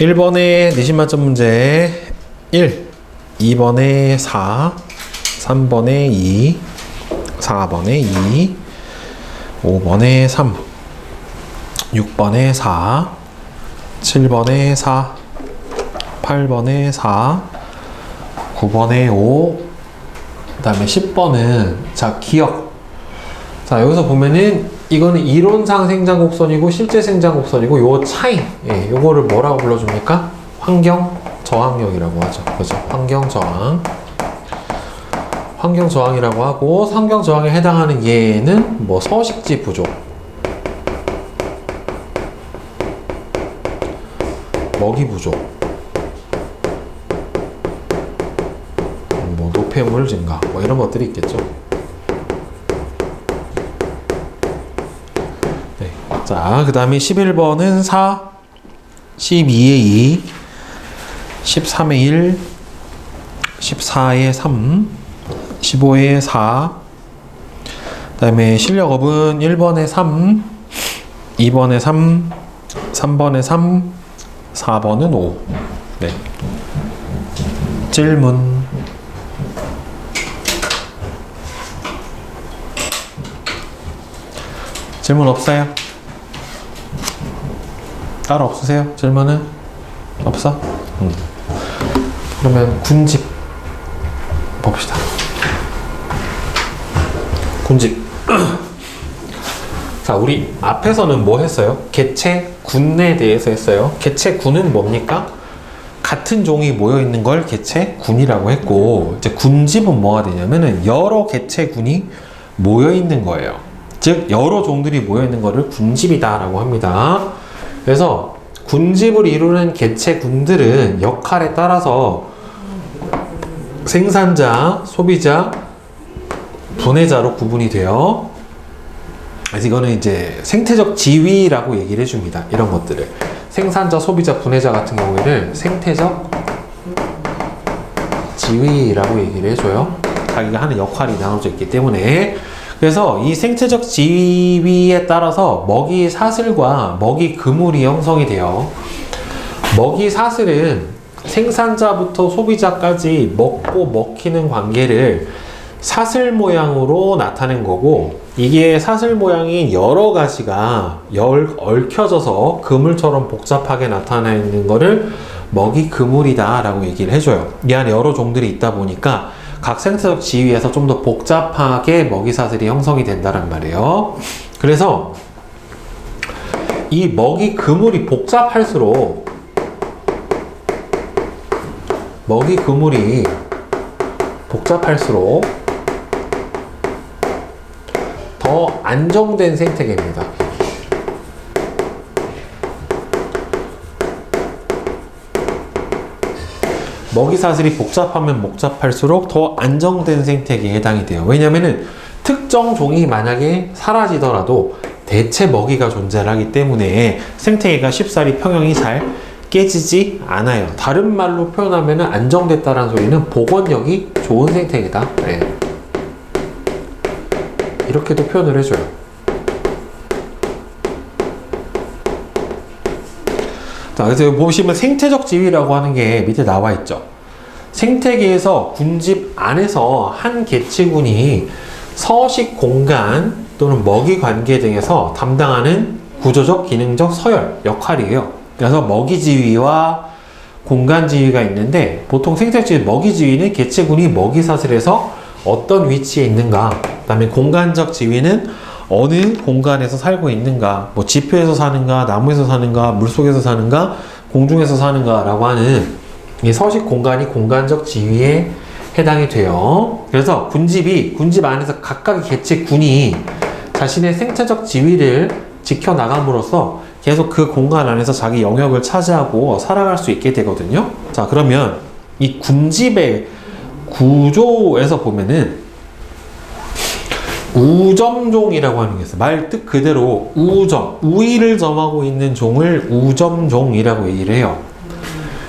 1번에 내신 만점 문제 1, 2번에 4, 3번에 2, 4번에 2, 5번에 3, 6번에 4, 7번에 4, 8번에 4, 9번에 5, 그 다음에 10번은 자 기억. 자 여기서 보면은 이거는 이론상 생장곡선이고 실제 생장곡선이고 요 차이, 예, 요거를 뭐라고 불러줍니까? 환경 저항력이라고 하죠. 그죠? 환경 저항. 환경 저항이라고 하고, 환경 저항에 해당하는 얘는 뭐 서식지 부족, 먹이 부족, 뭐 노폐물 증가, 뭐 이런 것들이 있겠죠. 네. 자, 그 다음에 11번은 4, 12에 2, 13에 1, 14에 3, 15에 4, 그 다음에 실력업은 1번에 3, 2번에 3, 3번에 3, 4번은 5. 네. 질문. 질문 없어요? 따로 없으세요? 질문은? 없어? 그러면 군집 봅시다. 군집. 자, 우리 앞에서는 뭐 했어요? 개체군에 대해서 했어요. 개체군은 뭡니까? 같은 종이 모여있는 걸 개체군이라고 했고, 이제 군집은 뭐가 되냐면은 여러 개체군이 모여있는 거예요. 즉 여러 종들이 모여있는 거를 군집이다 라고 합니다. 그래서 군집을 이루는 개체군들은 역할에 따라서 생산자, 소비자, 분해자로 구분이 돼요. 그래서 이거는 이제 생태적 지위라고 얘기를 해줍니다. 이런 것들을. 생산자, 소비자, 분해자 같은 경우에는 생태적 지위라고 얘기를 해줘요. 자기가 하는 역할이 나눠져 있기 때문에. 그래서 이 생태적 지위에 따라서 먹이 사슬과 먹이 그물이 형성이 돼요. 먹이 사슬은 생산자부터 소비자까지 먹고 먹히는 관계를 사슬 모양으로 나타낸 거고, 이게 사슬 모양이 여러 가지가 얽혀져서 그물처럼 복잡하게 나타내는 거를 먹이 그물이다 라고 얘기를 해줘요. 이 안에 여러 종들이 있다 보니까 각 생태적 지위에서 좀 더 복잡하게 먹이 사슬이 형성이 된다는 말이에요. 그래서 이 먹이 그물이 복잡할수록 더 안정된 생태계입니다. 먹이 사슬이 복잡하면 복잡할수록 더 안정된 생태계에 해당이 돼요. 왜냐면은 특정 종이 만약에 사라지더라도 대체 먹이가 존재하기 때문에 생태계가 쉽사리 평형이 잘 깨지지 않아요. 다른 말로 표현하면 안정됐다는 소리는 복원력이 좋은 생태계다. 네. 이렇게도 표현을 해줘요. 자, 그래서 여기 보시면 생태적 지위라고 하는 게 밑에 나와 있죠. 생태계에서 군집 안에서 한 개체군이 서식 공간 또는 먹이 관계 등에서 담당하는 구조적, 기능적 서열, 역할이에요. 그래서 먹이 지위와 공간 지위가 있는데, 보통 생태적 지위, 먹이 지위는 개체군이 먹이 사슬에서 어떤 위치에 있는가, 그 다음에 공간적 지위는 어느 공간에서 살고 있는가, 뭐 지표에서 사는가, 나무에서 사는가, 물속에서 사는가, 공중에서 사는가 라고 하는 이 서식 공간이 공간적 지위에 해당이 돼요. 그래서 군집 안에서 각각의 개체군이 자신의 생태적 지위를 지켜나감으로써 계속 그 공간 안에서 자기 영역을 차지하고 살아갈 수 있게 되거든요. 자, 그러면 이 군집의 구조에서 보면은 우점종이라고 하는 게 있어요. 말 뜻 그대로 우점, 우위를 점하고 있는 종을 우점종이라고 얘기를 해요.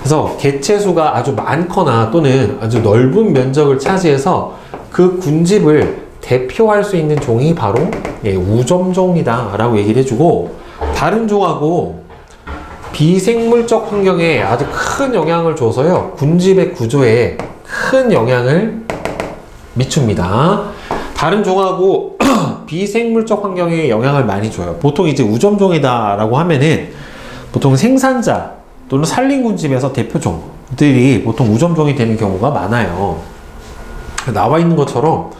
그래서 개체수가 아주 많거나 또는 아주 넓은 면적을 차지해서 그 군집을 대표할 수 있는 종이 바로 우점종이다 라고 얘기를 해주고, 다른 종하고 비생물적 환경에 아주 큰 영향을 줘서요, 군집의 구조에 큰 영향을 미칩니다. 다른 종하고 비생물적 환경에 영향을 많이 줘요. 보통 이제 우점종이다라고 하면은 보통 생산자 또는 산림군집에서 대표종들이 보통 우점종이 되는 경우가 많아요. 나와 있는 것처럼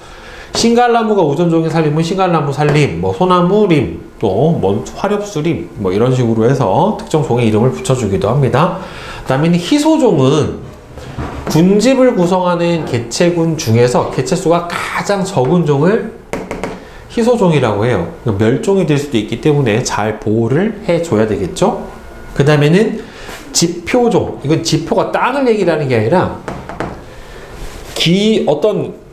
신갈나무가 우점종인 산림은 신갈나무 산림, 뭐 소나무림, 또 뭐 화렵수림, 뭐 이런 식으로 해서 특정 종의 이름을 붙여주기도 합니다. 그 다음에 희소종은 군집을 구성하는 개체군 중에서 개체수가 가장 적은 종을 희소종이라고 해요. 멸종이 될 수도 있기 때문에 잘 보호를 해줘야 되겠죠. 그 다음에는 지표종. 이건 지표가 땅을 얘기를 하는 게 아니라 어떤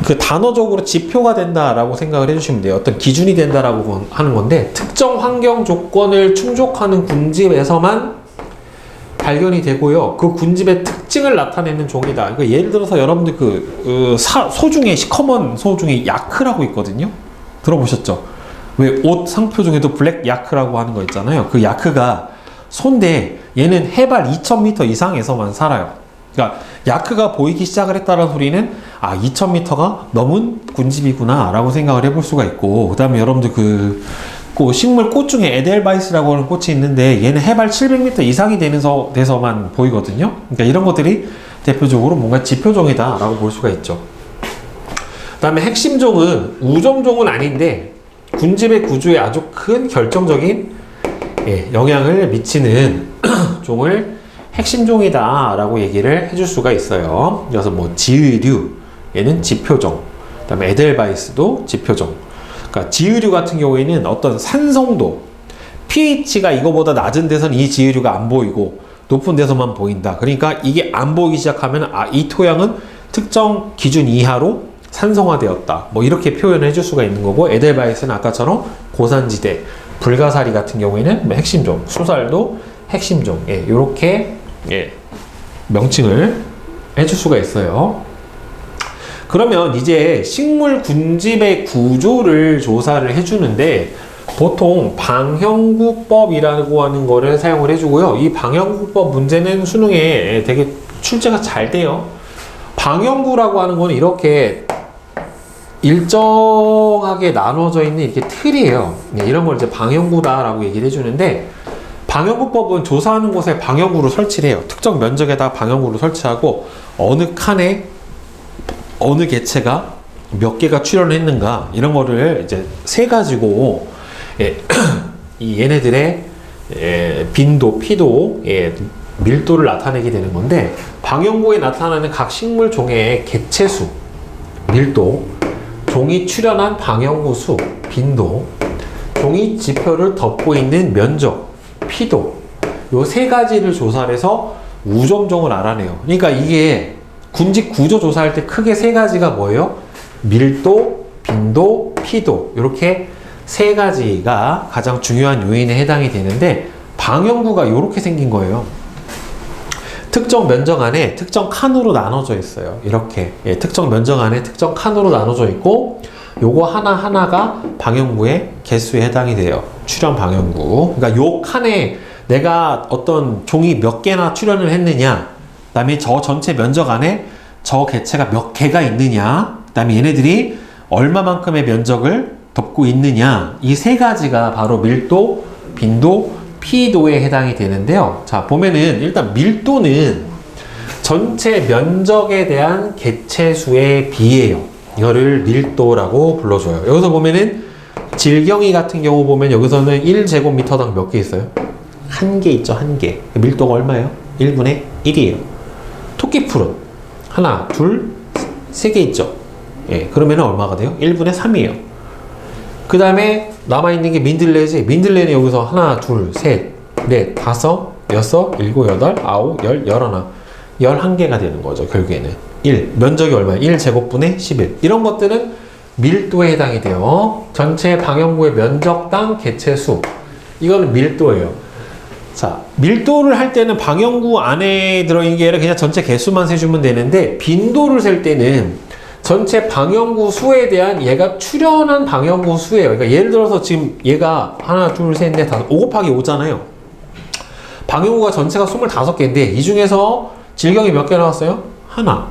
그 단어적으로 지표가 된다라고 생각을 해주시면 돼요. 어떤 기준이 된다라고 하는 건데, 특정 환경 조건을 충족하는 군집에서만 발견이 되고요. 그 군집의 특징을 나타내는 종이다. 그러니까 예를 들어서 여러분들 소 중에 시커먼 소 중에 야크라고 있거든요. 들어보셨죠? 왜 옷 상표 중에도 블랙 야크라고 하는 거 있잖아요. 그 야크가 소인데 얘는 해발 2000m 이상에서만 살아요. 그러니까 야크가 보이기 시작을 했다는 소리는 2000m가 넘은 군집이구나 라고 생각을 해볼 수가 있고, 그 다음에 여러분들 식물 꽃 중에 에델바이스라고 하는 꽃이 있는데 얘는 해발 700m 이상이 돼서만 보이거든요. 그러니까 이런 것들이 대표적으로 뭔가 지표종이다 라고 볼 수가 있죠. 그 다음에 핵심종은 우점종은 아닌데 군집의 구조에 아주 큰 결정적인 영향을 미치는 종을 핵심종이다 라고 얘기를 해줄 수가 있어요. 그래서 뭐 지의류, 얘는 지표종, 그 다음에 에델바이스도 지표종. 그러니까 지의류 같은 경우에는 어떤 산성도, pH가 이거보다 낮은 데서는 이 지의류가 안 보이고 높은 데서만 보인다. 그러니까 이게 안 보이기 시작하면 이 토양은 특정 기준 이하로 산성화되었다. 뭐 이렇게 표현을 해줄 수가 있는 거고, 에델바이스는 아까처럼 고산지대, 불가사리 같은 경우에는 핵심종, 수살도 핵심종, 이렇게 명칭을 해줄 수가 있어요. 그러면 이제 식물 군집의 구조를 조사를 해주는데 보통 방형구법이라고 하는 거를 사용을 해주고요. 이 방형구법 문제는 수능에 되게 출제가 잘 돼요. 방형구라고 하는 거는 이렇게 일정하게 나눠져 있는 이렇게 틀이에요. 이런 걸 이제 방형구다라고 얘기를 해주는데, 방형구법은 조사하는 곳에 방형구를 설치를 해요. 특정 면적에다 방형구를 설치하고 어느 칸에 어느 개체가 몇 개가 출현했는가 이런 거를 이제 세 가지고 이 얘네들의 빈도, 피도, 밀도를 나타내게 되는 건데, 방형구에 나타나는 각 식물 종의 개체수, 밀도, 종이 출현한 방형구 수, 빈도, 종이 지표를 덮고 있는 면적, 피도, 요 세 가지를 조사를 해서 우점종을 알아내요. 그러니까 이게 군집 구조 조사할 때 크게 세 가지가 뭐예요? 밀도, 빈도, 피도, 이렇게 세 가지가 가장 중요한 요인에 해당이 되는데, 방형구가 이렇게 생긴 거예요. 특정 면적 안에 특정 칸으로 나눠져 있어요. 이렇게 특정 면적 안에 특정 칸으로 나눠져 있고, 요거 하나하나가 방형구의 개수에 해당이 돼요. 출현 방형구. 그러니까 요 칸에 내가 어떤 종이 몇 개나 출현을 했느냐, 그 다음에 저 전체 면적 안에 저 개체가 몇 개가 있느냐, 그 다음에 얘네들이 얼마만큼의 면적을 덮고 있느냐, 이 세 가지가 바로 밀도, 빈도, 피도에 해당이 되는데요. 자, 보면은 일단 밀도는 전체 면적에 대한 개체수에 비해요. 이거를 밀도라고 불러줘요. 여기서 보면은 질경이 같은 경우 보면 여기서는 1제곱미터당 몇 개 있어요? 한 개 있죠, 한 개. 밀도가 얼마예요? 1분의 1이에요. 토끼풀은 하나, 둘, 세 개 있죠. 그러면 얼마가 돼요? 1분의 3이에요. 그 다음에 남아있는 게 민들레지. 민들레는 여기서 하나, 둘, 셋, 넷, 다섯, 여섯, 일곱, 여덟, 아홉, 열, 열하나. 11개가 되는 거죠, 결국에는. 1. 면적이 얼마예요? 1제곱분의 11. 이런 것들은 밀도에 해당이 돼요. 전체 방형구의 면적당 개체수. 이거는 밀도예요. 자, 밀도를 할 때는 방형구 안에 들어있는 게 아니라 그냥 전체 개수만 세주면 되는데, 빈도를 셀 때는 전체 방영구 수에 대한 얘가 출현한 방영구 수예요. 그러니까 예를 들어서 지금 얘가 하나, 둘, 셋, 넷, 다섯, 5 곱하기 5잖아요. 방영구가 전체가 25개인데 이 중에서 질경이 몇 개 나왔어요? 하나.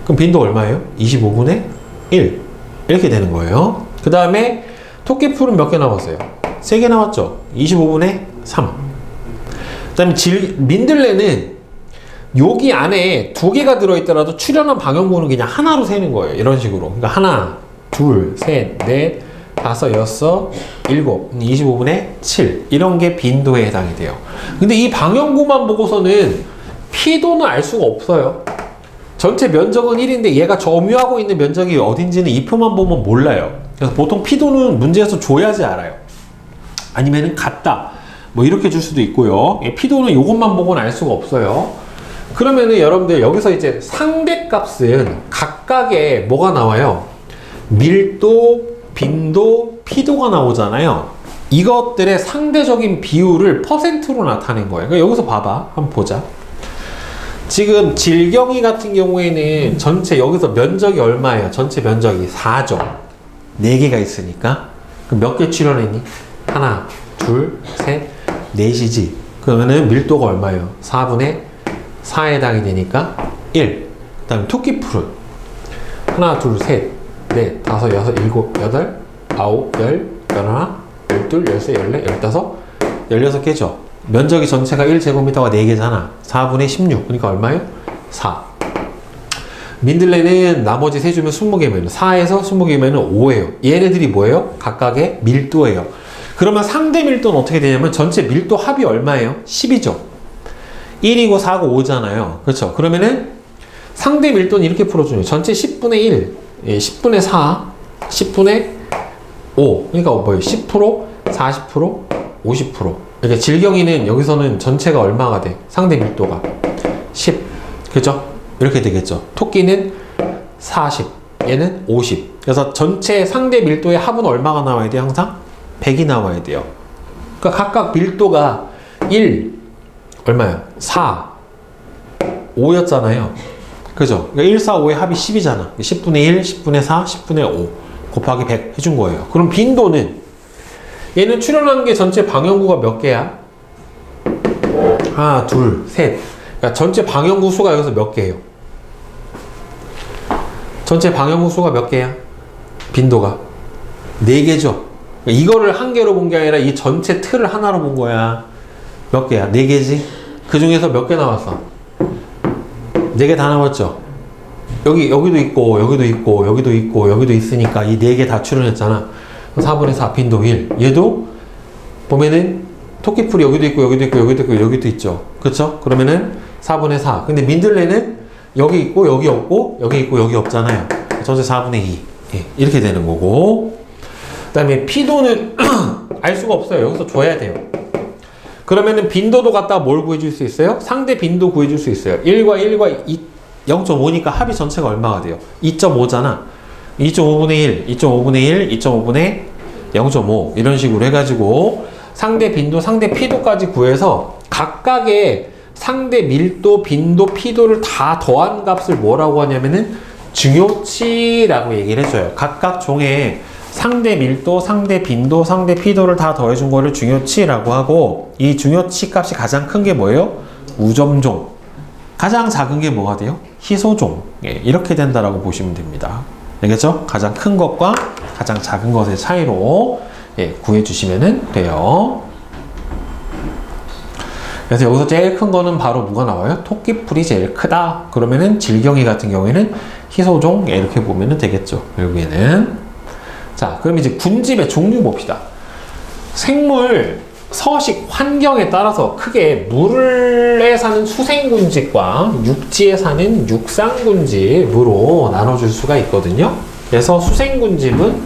그럼 빈도 얼마예요? 25분의 1 이렇게 되는 거예요. 그 다음에 토끼풀은 몇 개 나왔어요? 3개 나왔죠? 25분의 3. 그 다음에 민들레는 여기 안에 2개가 들어있더라도 출현한 방영구는 그냥 하나로 세는 거예요. 이런 식으로. 그러니까 하나, 둘, 셋, 넷, 다섯, 여섯, 일곱, 25분의 7 이런 게 빈도에 해당이 돼요. 근데 이 방영구만 보고서는 피도는 알 수가 없어요. 전체 면적은 1인데 얘가 점유하고 있는 면적이 어딘지는 이 표만 보면 몰라요. 그래서 보통 피도는 문제에서 줘야지 알아요. 아니면은 같다 뭐 이렇게 줄 수도 있고요. 피도는 이것만 보고는 알 수가 없어요. 그러면은 여러분들 여기서 이제 상대값은 각각의 뭐가 나와요? 밀도, 빈도, 피도가 나오잖아요. 이것들의 상대적인 비율을 퍼센트로 나타낸 거예요. 그러니까 여기서 봐봐. 한번 보자. 지금 질경이 같은 경우에는 전체 여기서 면적이 얼마예요? 전체 면적이 4죠. 4개가 있으니까. 그럼 몇 개 출현했니? 하나, 둘, 셋, 넷이지. 그러면은 밀도가 얼마예요? 4분의 4에 해당이 되니까 1. 그 다음에 토끼풀은 하나, 둘, 셋, 넷, 다섯, 여섯, 일곱, 여덟, 아홉, 열, 열하나, 열둘, 열세, 열네, 열다섯, 16개죠. 면적이 전체가 1제곱미터가 4개잖아. 4분의 16. 그러니까 얼마예요? 4. 민들레는 나머지 세 주면 20개면 4에서 20개면 5예요. 얘네들이 뭐예요? 각각의 밀도예요. 그러면 상대 밀도는 어떻게 되냐면 전체 밀도 합이 얼마예요? 10이죠. 1이고 4고 5잖아요. 그렇죠? 그러면은 상대 밀도는 이렇게 풀어주는 전체 10분의 1, 10분의 4, 10분의 5. 그러니까 뭐예요? 10%, 40%, 50%. 그러니까 질경이는 여기서는 전체가 얼마가 돼? 상대 밀도가 10. 그죠? 이렇게 되겠죠. 토끼는 40. 얘는 50. 그래서 전체 상대 밀도의 합은 얼마가 나와야 돼? 항상 100이 나와야 돼요. 그러니까 각각 밀도가 1, 얼마야? 4, 5였잖아요. 그죠? 그러니까 1, 4, 5의 합이 10이잖아. 10분의 1, 10분의 4, 10분의 5 곱하기 100 해준 거예요. 그럼 빈도는 얘는 출현한 게 전체 방영구가 몇 개야? 하나, 둘, 셋. 그러니까 전체 방영구 수가 여기서 몇 개예요? 전체 방영구 수가 몇 개야? 빈도가 4개죠. 그러니까 이거를 한 개로 본 게 아니라 이 전체 틀을 하나로 본 거야. 몇 개야? 4개지? 그 중에서 몇 개 나왔어? 4개 다 나왔죠? 여기도 있고, 여기도 있고, 여기도 있고, 여기도 있으니까 이 4개 다 출현했잖아. 4분의 4 빈도 1. 얘도 보면은 토끼풀이 여기도 있고, 여기도 있고, 여기도 있고, 여기도 있죠. 그쵸? 그러면은 4분의 4. 근데 민들레는 여기 있고, 여기 없고, 여기 있고, 여기 없잖아요. 전체 4분의 2. 예, 이렇게 되는 거고. 그 다음에 피도는 알 수가 없어요. 여기서 줘야 돼요. 그러면은 빈도도 갖다가 뭘 구해줄 수 있어요? 상대 빈도 구해줄 수 있어요. 1과 1과 0.5니까 합이 전체가 얼마가 돼요? 2.5잖아. 2.5분의 1, 2.5분의 1, 2.5분의 0.5 이런 식으로 해가지고 상대 빈도, 상대 피도까지 구해서 각각의 상대 밀도, 빈도, 피도를 다 더한 값을 뭐라고 하냐면은 중요치라고 얘기를 해줘요. 각각 종에 상대 밀도, 상대 빈도, 상대 피도를 다 더해준 거를 중요치라고 하고 이 중요치 값이 가장 큰 게 뭐예요? 우점종. 가장 작은 게 뭐가 돼요? 희소종. 예, 이렇게 된다라고 보시면 됩니다. 알겠죠? 가장 큰 것과 가장 작은 것의 차이로 예, 구해주시면 돼요. 그래서 여기서 제일 큰 거는 바로 뭐가 나와요? 토끼풀이 제일 크다. 그러면은 질경이 같은 경우에는 희소종 예, 이렇게 보면 되겠죠. 결국에는. 자, 그럼 이제 군집의 종류 봅시다. 생물 서식 환경에 따라서 크게 물에 사는 수생군집과 육지에 사는 육상군집으로 나눠줄 수가 있거든요. 그래서 수생군집은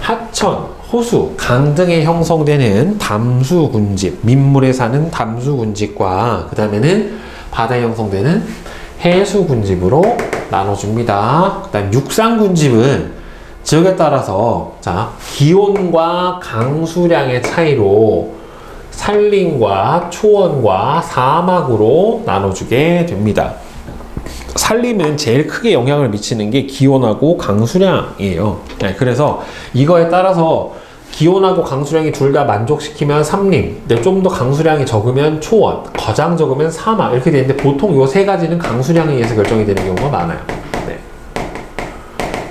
하천, 호수, 강 등에 형성되는 담수군집, 민물에 사는 담수군집과 그 다음에는 바다에 형성되는 해수군집으로 나눠줍니다. 그 다음 육상군집은 지역에 따라서 자 기온과 강수량의 차이로 산림과 초원과 사막으로 나눠주게 됩니다. 산림은 제일 크게 영향을 미치는 게 기온하고 강수량이에요. 네, 그래서 이거에 따라서 기온하고 강수량이 둘 다 만족시키면 산림, 근데 좀 더 강수량이 적으면 초원, 가장 적으면 사막 이렇게 되는데 보통 요 세 가지는 강수량에 의해서 결정이 되는 경우가 많아요. 네.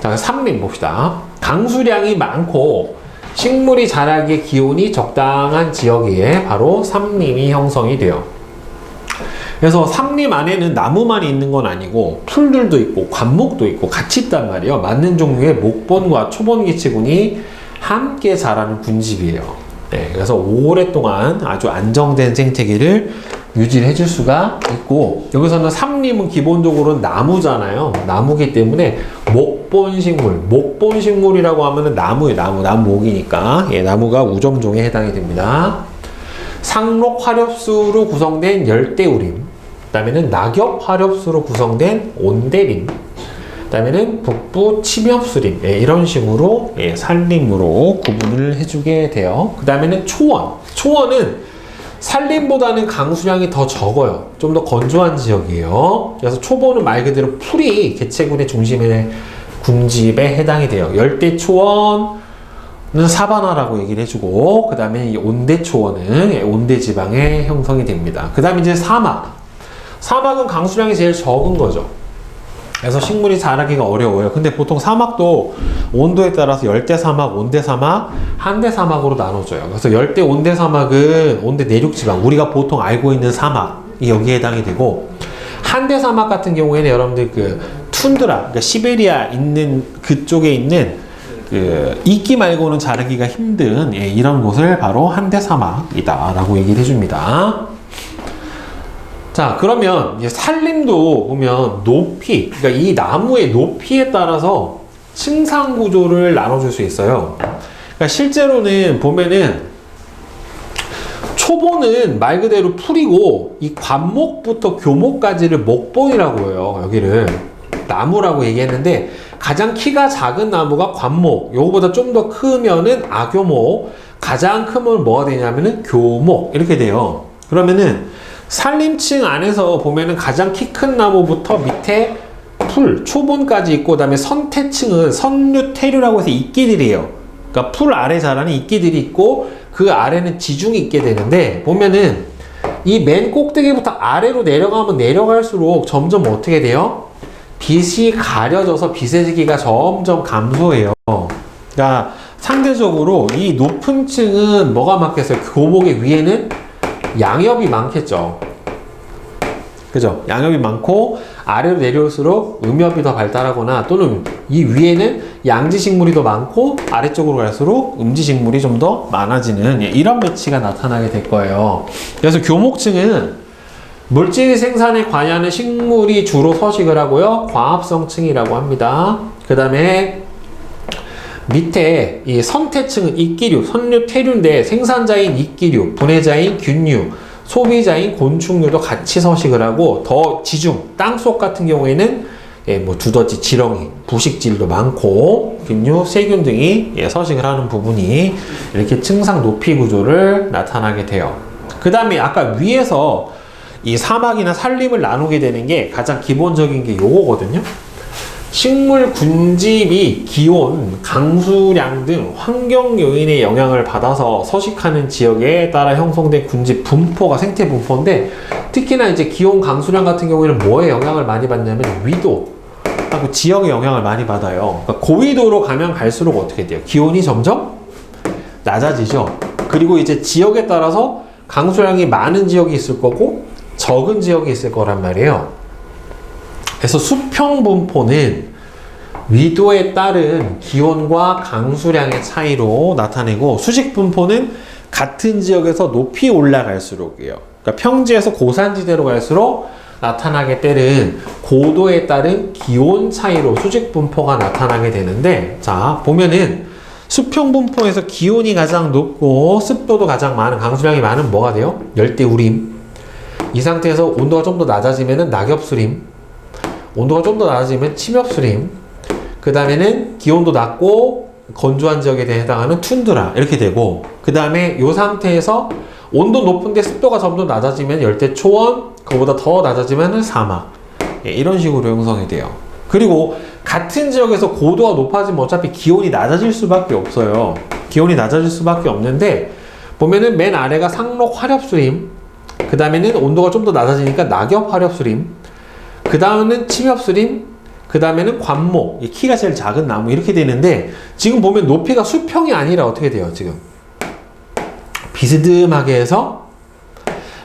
자, 산림 봅시다. 강수량이 많고 식물이 자라기에 기온이 적당한 지역에 바로 산림이 형성이 돼요. 그래서 산림 안에는 나무만 있는 건 아니고 풀들도 있고 관목도 있고 같이 있단 말이에요. 많은 종류의 목본과 초본개체군이 함께 자라는 군집이에요. 네, 그래서 오랫동안 아주 안정된 생태계를 유지를 해줄 수가 있고, 여기서는 산림은 기본적으로 나무잖아요. 나무기 때문에 목본식물, 목본식물이라고 하면은 나무예요. 나무목이니까. 예, 나무가 우점종에 해당이 됩니다. 상록 화렵수로 구성된 열대우림, 그 다음에는 낙엽 화렵수로 구성된 온대림, 그 다음에는 북부 침엽수림, 예, 이런 식으로 예, 산림으로 구분을 해주게 돼요. 그 다음에는 초원. 초원은 산림보다는 강수량이 더 적어요. 좀 더 건조한 지역이에요. 그래서 초보는 말 그대로 풀이 개체군의 중심의 군집에 해당이 돼요. 열대초원은 사바나라고 얘기를 해주고, 그 다음에 이 온대초원은 온대지방에 형성이 됩니다. 그 다음에 이제 사막. 사막은 강수량이 제일 적은 거죠. 그래서 식물이 자라기가 어려워요. 근데 보통 사막도 온도에 따라서 열대사막, 온대사막, 한대사막으로 나눠져요. 그래서 열대 온대사막은 온대 내륙지방, 우리가 보통 알고 있는 사막이 여기에 해당이 되고, 한대사막 같은 경우에는 여러분들 그 툰드라, 그러니까 시베리아 있는 그쪽에 있는 그 이끼 말고는 자라기가 힘든 예, 이런 곳을 바로 한대사막이다 라고 얘기를 해줍니다. 자, 그러면 이제 산림도 보면 높이, 그러니까 이 나무의 높이에 따라서 층상 구조를 나눠줄 수 있어요. 그러니까 실제로는 보면은 초보는 말 그대로 풀이고 이 관목부터 교목까지를 목본이라고 해요. 여기를 나무라고 얘기했는데 가장 키가 작은 나무가 관목, 요거보다 좀 더 크면은 아교목, 가장 크면 뭐가 되냐면은 교목 이렇게 돼요. 그러면은 산림층 안에서 보면은 가장 키 큰 나무부터 밑에 풀, 초본까지 있고, 그 다음에 선태층은 선류태류라고 해서 이끼들이에요. 그러니까 풀 아래 자라는 이끼들이 있고, 그 아래는 지중이 있게 되는데, 보면은 이 맨 꼭대기부터 아래로 내려가면 내려갈수록 점점 어떻게 돼요? 빛이 가려져서 빛의 세기가 점점 감소해요. 그러니까 상대적으로 이 높은 층은 뭐가 많겠어요? 교목의 위에는 양엽이 많겠죠. 그죠? 양엽이 많고 아래로 내려올수록 음엽이 더 발달하거나 또는 이 위에는 양지식물이 더 많고 아래쪽으로 갈수록 음지식물이 좀 더 많아지는 이런 배치가 나타나게 될 거예요. 그래서 교목층은 물질 생산에 관여하는 식물이 주로 서식을 하고요. 광합성층이라고 합니다. 그 다음에 밑에 이 선태층은 이끼류, 선류, 태류인데 생산자인 이끼류, 분해자인 균류, 소비자인 곤충류도 같이 서식을 하고, 더 지중, 땅속 같은 경우에는 예, 뭐 두더지, 지렁이, 부식질도 많고 균류, 세균 등이 예, 서식을 하는 부분이 이렇게 층상 높이 구조를 나타나게 돼요. 그 다음에 아까 위에서 이 사막이나 산림을 나누게 되는 게 가장 기본적인 게 요거거든요. 식물 군집이 기온, 강수량 등 환경 요인의 영향을 받아서 서식하는 지역에 따라 형성된 군집 분포가 생태 분포인데, 특히나 이제 기온, 강수량 같은 경우에는 뭐에 영향을 많이 받냐면 위도 하고 지역에 영향을 많이 받아요. 그러니까 고위도로 가면 갈수록 어떻게 돼요? 기온이 점점 낮아지죠. 그리고 이제 지역에 따라서 강수량이 많은 지역이 있을 거고 적은 지역이 있을 거란 말이에요. 그래서 수평 분포는 위도에 따른 기온과 강수량의 차이로 나타내고, 수직 분포는 같은 지역에서 높이 올라갈수록이에요. 그러니까 평지에서 고산지대로 갈수록 나타나게 되는 고도에 따른 기온 차이로 수직 분포가 나타나게 되는데, 자 보면은 수평 분포에서 기온이 가장 높고 습도도 가장 많은, 강수량이 많은 뭐가 돼요? 열대우림. 이 상태에서 온도가 좀 더 낮아지면은 낙엽수림, 온도가 좀 더 낮아지면 침엽수림, 그 다음에는 기온도 낮고 건조한 지역에 해당하는 툰드라 이렇게 되고, 그 다음에 이 상태에서 온도 높은데 습도가 점점 낮아지면 열대초원, 그거보다 더 낮아지면 사막, 예, 이런 식으로 형성이 돼요. 그리고 같은 지역에서 고도가 높아지면 어차피 기온이 낮아질 수밖에 없어요. 기온이 낮아질 수밖에 없는데 보면은 맨 아래가 상록 화렵수림, 그 다음에는 온도가 좀 더 낮아지니까 낙엽 화렵수림, 그 다음은 침엽수림, 그 다음에는 관목, 키가 제일 작은 나무 이렇게 되는데 지금 보면 높이가 수평이 아니라 어떻게 돼요? 지금 비스듬하게 해서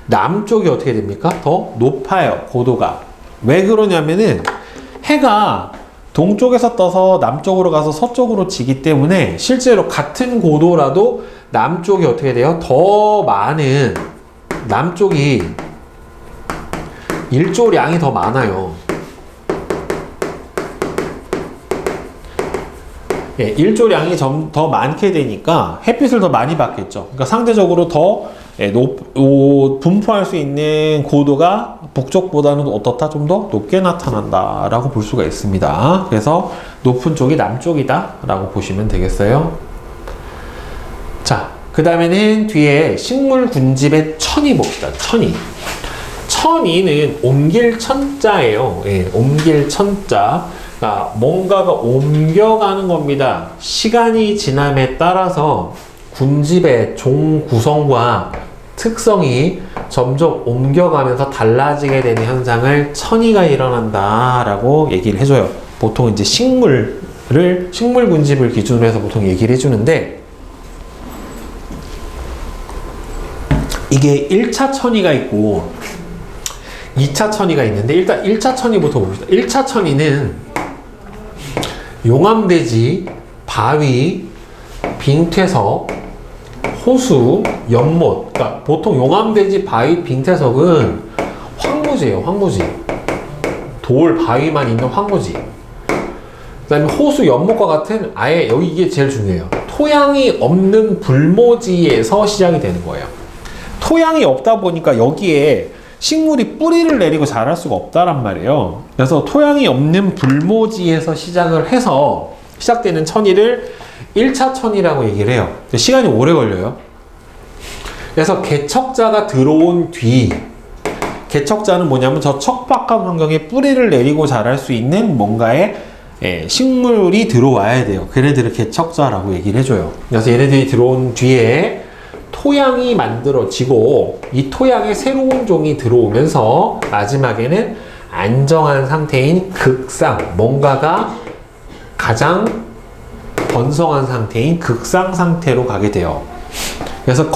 남쪽이 어떻게 됩니까? 더 높아요, 고도가. 왜 그러냐면은 해가 동쪽에서 떠서 남쪽으로 가서 서쪽으로 지기 때문에 실제로 같은 고도라도 남쪽이 어떻게 돼요? 더 많은, 남쪽이 일조량이 더 많아요. 예, 일조량이 좀 더 많게 되니까 햇빛을 더 많이 받겠죠. 그러니까 상대적으로 더 분포할 수 있는 고도가 북쪽보다는 어떻다? 좀 더 높게 나타난다 라고 볼 수가 있습니다. 그래서 높은 쪽이 남쪽이다 라고 보시면 되겠어요. 자, 그 다음에는 뒤에 식물군집의 천이 봅시다. 천이. 천이는 옮길 천자예요. 예, 옮길 천자. 그러니까 뭔가가 옮겨가는 겁니다. 시간이 지남에 따라서 군집의 종 구성과 특성이 점점 옮겨가면서 달라지게 되는 현상을 천이가 일어난다 라고 얘기를 해줘요. 보통 이제 식물 군집을 기준으로 해서 보통 얘기를 해주는데 이게 1차 천이가 있고 2차 천이가 있는데 일단 1차 천이부터 봅시다. 1차 천이는 용암대지, 바위, 빙퇴석, 호수, 연못. 그러니까 보통 용암대지, 바위, 빙퇴석은 황무지예요. 황무지. 돌, 바위만 있는 황무지. 그 다음에 호수, 연못과 같은 아예 여기 이게 제일 중요해요. 토양이 없는 불모지에서 시작이 되는 거예요. 토양이 없다 보니까 여기에 식물이 뿌리를 내리고 자랄 수가 없다란 말이에요. 그래서 토양이 없는 불모지에서 시작을 해서 시작되는 천이를 1차 천이라고 얘기를 해요. 시간이 오래 걸려요. 그래서 개척자가 들어온 뒤, 개척자는 뭐냐면 저 척박한 환경에 뿌리를 내리고 자랄 수 있는 뭔가의 식물이 들어와야 돼요. 걔네들을 개척자라고 얘기를 해줘요. 그래서 얘네들이 들어온 뒤에 토양이 만들어지고 이 토양에 새로운 종이 들어오면서 마지막에는 안정한 상태인 극상, 뭔가가 가장 건성한 상태인 극상 상태로 가게 돼요. 그래서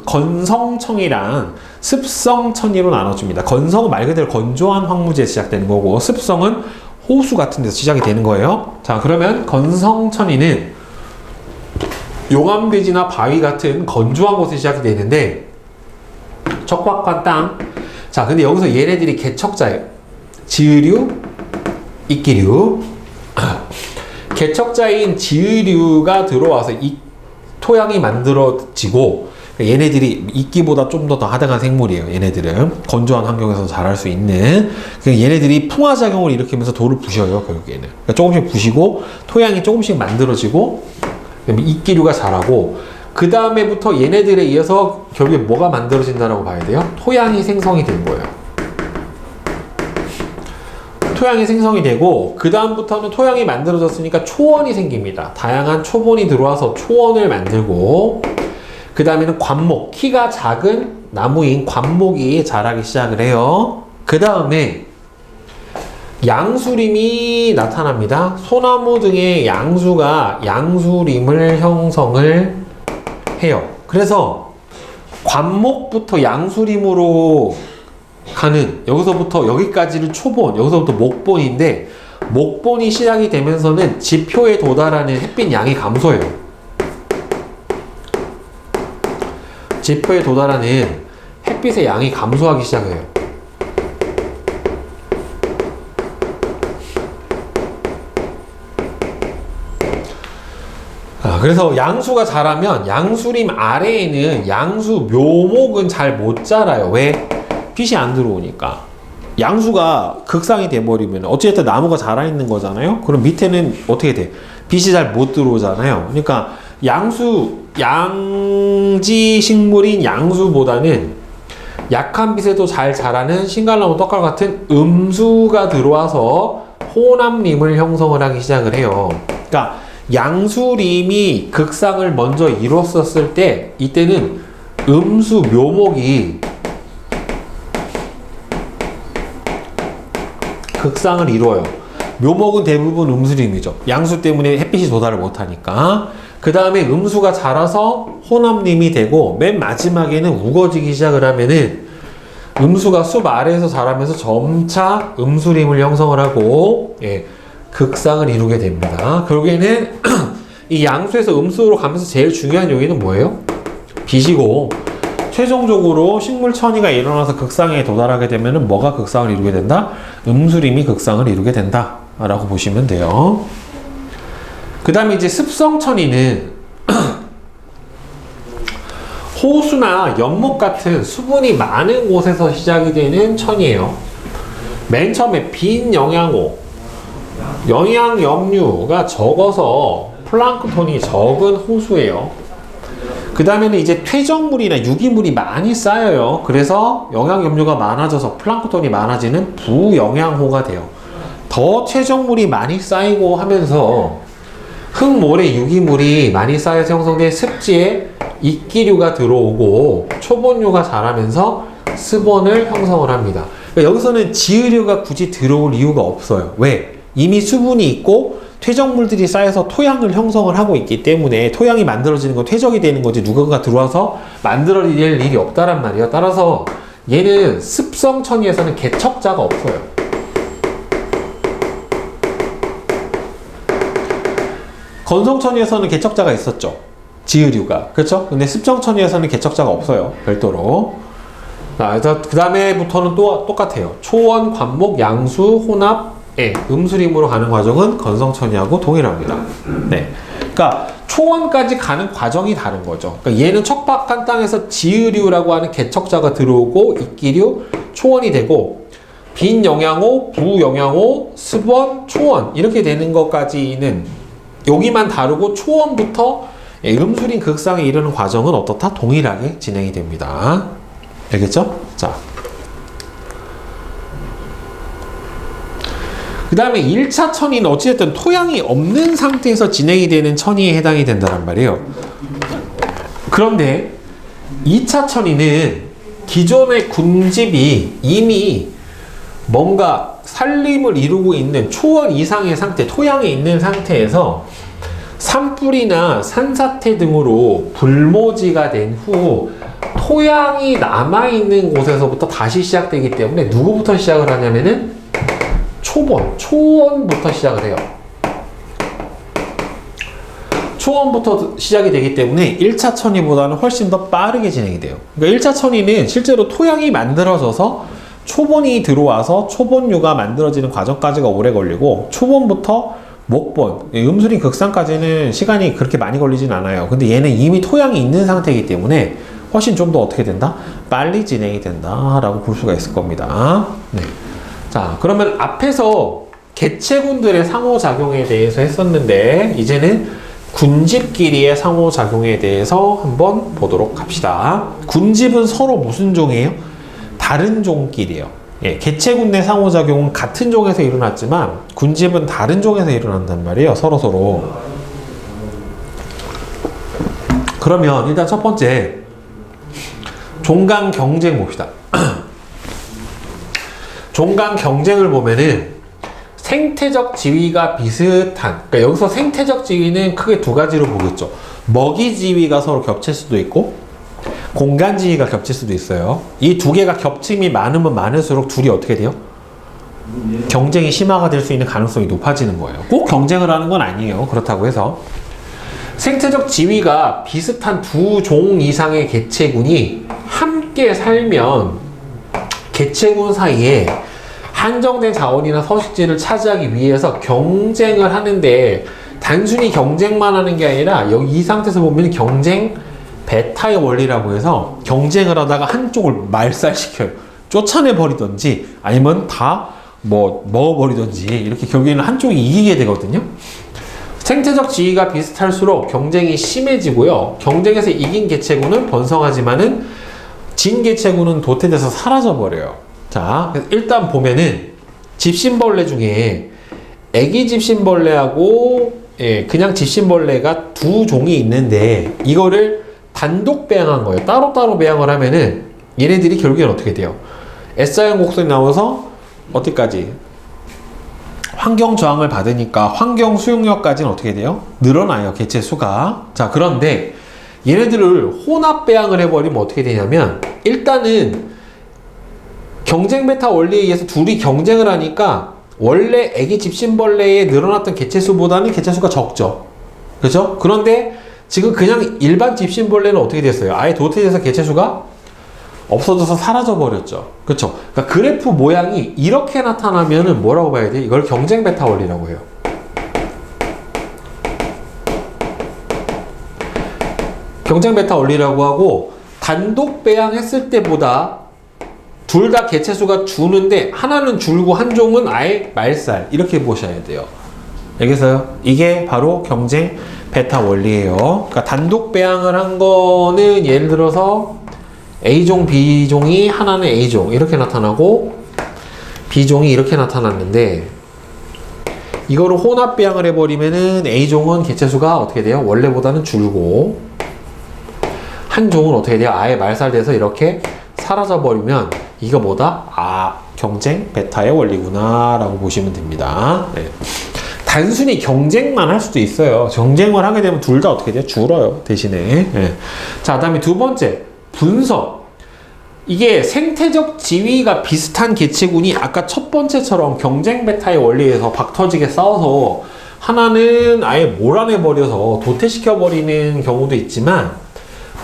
건성청이랑 습성천이로 나눠줍니다. 건성은 말 그대로 건조한 황무지에서 시작되는 거고 습성은 호수 같은 데서 시작이 되는 거예요. 자, 그러면 건성천이는 용암대지나 바위 같은 건조한 곳에 시작이 되는데 척박한 땅. 자, 근데 여기서 얘네들이 개척자예요. 지으류, 이끼류. 개척자인 지으류가 들어와서 이 토양이 만들어지고 얘네들이 이끼보다 좀 더 하등한 생물이에요. 얘네들은 건조한 환경에서 자랄 수 있는. 얘네들이 풍화작용을 일으키면서 돌을 부셔요. 결국에는 그러니까 조금씩 부시고 토양이 조금씩 만들어지고 이끼류가 자라고 그 다음에부터 얘네들에 이어서 결국에 뭐가 만들어진다라고 봐야 돼요? 토양이 생성이 된 거예요. 토양이 생성이 되고 그 다음부터는 토양이 만들어졌으니까 초원이 생깁니다. 다양한 초본이 들어와서 초원을 만들고 그 다음에는 관목, 키가 작은 나무인 관목이 자라기 시작을 해요. 그 다음에 양수림이 나타납니다. 소나무 등의 양수가 양수림을 형성을 해요. 그래서 관목부터 양수림으로 가는 여기서부터 여기까지를 초본, 여기서부터 목본인데 목본이 시작이 되면서는 지표에 도달하는 햇빛 양이 감소해요. 지표에 도달하는 햇빛의 양이 감소하기 시작해요. 그래서 양수가 자라면 양수림 아래에는 양수 묘목은 잘 못 자라요. 왜? 빛이 안 들어오니까. 양수가 극상이 돼버리면 어쨌든 나무가 자라있는 거잖아요. 그럼 밑에는 어떻게 돼? 빛이 잘 못 들어오잖아요. 그러니까 양지 식물인 양수보다는 약한 빛에도 잘 자라는 신갈나무 떡과 같은 음수가 들어와서 호남림을 형성을 하기 시작을 해요. 그러니까 양수림이 극상을 먼저 이뤘었을 때 이때는 음수 묘목이 극상을 이루어요. 묘목은 대부분 음수림이죠. 양수 때문에 햇빛이 도달을 못하니까. 그 다음에 음수가 자라서 호남림이 되고 맨 마지막에는 우거지기 시작을 하면은 음수가 숲 아래에서 자라면서 점차 음수림을 형성을 하고 극상을 이루게 됩니다. 결국에는 이 양수에서 음수로 가면서 제일 중요한 요인은 뭐예요? 빛이고 최종적으로 식물천이가 일어나서 극상에 도달하게 되면은 뭐가 극상을 이루게 된다? 음수림이 극상을 이루게 된다 라고 보시면 돼요. 그 다음에 이제 습성천이는 호수나 연못 같은 수분이 많은 곳에서 시작이 되는 천이에요. 맨 처음에 빈 영양호, 영양염류가 적어서 플랑크톤이 적은 호수예요. 그 다음에는 이제 퇴적물이나 유기물이 많이 쌓여요. 그래서 영양염류가 많아져서 플랑크톤이 많아지는 부영양호가 돼요. 더 퇴적물이 많이 쌓이고 하면서 흙모래 유기물이 많이 쌓여서 형성된 습지에 이끼류가 들어오고 초본류가 자라면서 습원을 형성을 합니다. 그러니까 여기서는 지으류가 굳이 들어올 이유가 없어요. 왜? 이미 수분이 있고 퇴적물들이 쌓여서 토양을 형성을 하고 있기 때문에 토양이 만들어지는 건 퇴적이 되는 거지 누군가 들어와서 만들어낼 일이 없다란 말이에요. 따라서 얘는 습성천이에서는 개척자가 없어요. 건성천이에서는 개척자가 있었죠. 지으류가. 그렇죠? 근데 습성천이에서는 개척자가 없어요. 별도로. 그래서 그 다음에부터는 또 똑같아요. 초원, 관목, 양수, 혼합, 음수림으로 가는 과정은 건성천이하고 동일합니다. 네. 그러니까 초원까지 가는 과정이 다른 거죠. 그러니까 얘는 척박한 땅에서 지으류라고 하는 개척자가 들어오고 이끼류, 초원이 되고 빈 영양호, 부영양호, 습원, 초원 이렇게 되는 것까지는 여기만 다르고 초원부터 음수림 극상에 이르는 과정은 어떻다? 동일하게 진행이 됩니다. 알겠죠? 자. 그 다음에 1차 천이는 어찌됐든 토양이 없는 상태에서 진행이 되는 천이에 해당이 된다는 말이에요. 그런데 2차 천이는 기존의 군집이 이미 뭔가 산림을 이루고 있는 초원 이상의 상태, 토양에 있는 상태에서 산불이나 산사태 등으로 불모지가 된 후 토양이 남아있는 곳에서부터 다시 시작되기 때문에 누구부터 시작을 하냐면은 초원부터 시작을 해요. 초원부터 시작이 되기 때문에 1차 천이보다는 훨씬 더 빠르게 진행이 돼요. 그러니까 1차 천이는 실제로 토양이 만들어져서 초본이 들어와서 초본류가 만들어지는 과정까지가 오래 걸리고 초본부터 목본, 음수림 극상까지는 시간이 그렇게 많이 걸리진 않아요. 근데 얘는 이미 토양이 있는 상태이기 때문에 훨씬 좀 더 어떻게 된다? 빨리 진행이 된다라고 볼 수가 있을 겁니다. 네. 자, 그러면 앞에서 개체군들의 상호작용에 대해서 했었는데 이제는 군집끼리의 상호작용에 대해서 한번 보도록 합시다. 군집은 서로 무슨 종이에요? 다른 종끼리예요. 개체군 내 상호작용은 같은 종에서 일어났지만 군집은 다른 종에서 일어난단 말이에요. 서로서로. 그러면 일단 첫 번째 종간 경쟁 봅시다. 종간 경쟁을 보면은 생태적 지위가 비슷한, 그러니까 여기서 생태적 지위는 크게 두 가지로 보겠죠. 먹이 지위가 서로 겹칠 수도 있고 공간 지위가 겹칠 수도 있어요. 이 두 개가 겹침이 많으면 많을수록 둘이 어떻게 돼요? 경쟁이 심화가 될 수 있는 가능성이 높아지는 거예요. 꼭 경쟁을 하는 건 아니에요. 그렇다고 해서 생태적 지위가 비슷한 두 종 이상의 개체군이 함께 살면 개체군 사이에 한정된 자원이나 서식지를 차지하기 위해서 경쟁을 하는데 단순히 경쟁만 하는 게 아니라 여기 이 상태에서 보면 경쟁 베타의 원리라고 해서 경쟁을 하다가 한쪽을 말살시켜요. 쫓아내버리던지 아니면 다 먹어버리던지 이렇게 결국에는 한쪽이 이기게 되거든요. 생태적 지위가 비슷할수록 경쟁이 심해지고요. 경쟁에서 이긴 개체군은 번성하지만은 진 개체군은 도태돼서 사라져버려요. 자, 일단 보면은 집신벌레 중에 애기 집신벌레하고 그냥 집신벌레가 두 종이 있는데 이거를 단독 배양한 거예요. 따로따로 배양을 하면은 얘네들이 결국엔 어떻게 돼요? S자형 곡선이 나와서 어디까지? 환경 저항을 받으니까 환경 수용력까지는 어떻게 돼요? 늘어나요. 개체 수가. 자, 그런데 얘네들을 혼합 배양을 해버리면 어떻게 되냐면 일단은 경쟁 베타 원리에 의해서 둘이 경쟁을 하니까 원래 애기 집신벌레에 늘어났던 개체 수보다는 개체 수가 적죠. 그죠? 그런데 지금 그냥 일반 집신벌레는 어떻게 됐어요? 아예 도태돼서 개체 수가 없어져서 사라져 버렸죠. 그쵸? 그러니까 그래프 모양이 이렇게 나타나면은 뭐라고 봐야 돼? 이걸 경쟁 베타 원리라고 해요. 경쟁 베타 원리라고 하고 단독 배양했을 때보다 둘 다 개체 수가 주는데 하나는 줄고 한 종은 아예 말살 이렇게 보셔야 돼요. 알겠어요? 이게 바로 경쟁 베타 원리예요. 그러니까 단독 배양을 한 거는 예를 들어서 A종, B종이 하나는 A종 이렇게 나타나고 B종이 이렇게 나타났는데 이거를 혼합 배양을 해버리면은 A종은 개체 수가 어떻게 돼요? 원래보다는 줄고 한 종은 어떻게 돼요? 아예 말살돼서 이렇게 사라져 버리면 이거 뭐다? 아, 경쟁 베타의 원리구나 라고 보시면 됩니다. 네. 단순히 경쟁만 할 수도 있어요. 경쟁을 하게 되면 둘 다 어떻게 돼요? 줄어요 대신에. 네. 자, 그 다음에 두 번째 분석. 이게 생태적 지위가 비슷한 개체군이 아까 첫 번째처럼 경쟁 베타의 원리에서 박터지게 싸워서 하나는 아예 몰아내버려서 도태시켜버리는 경우도 있지만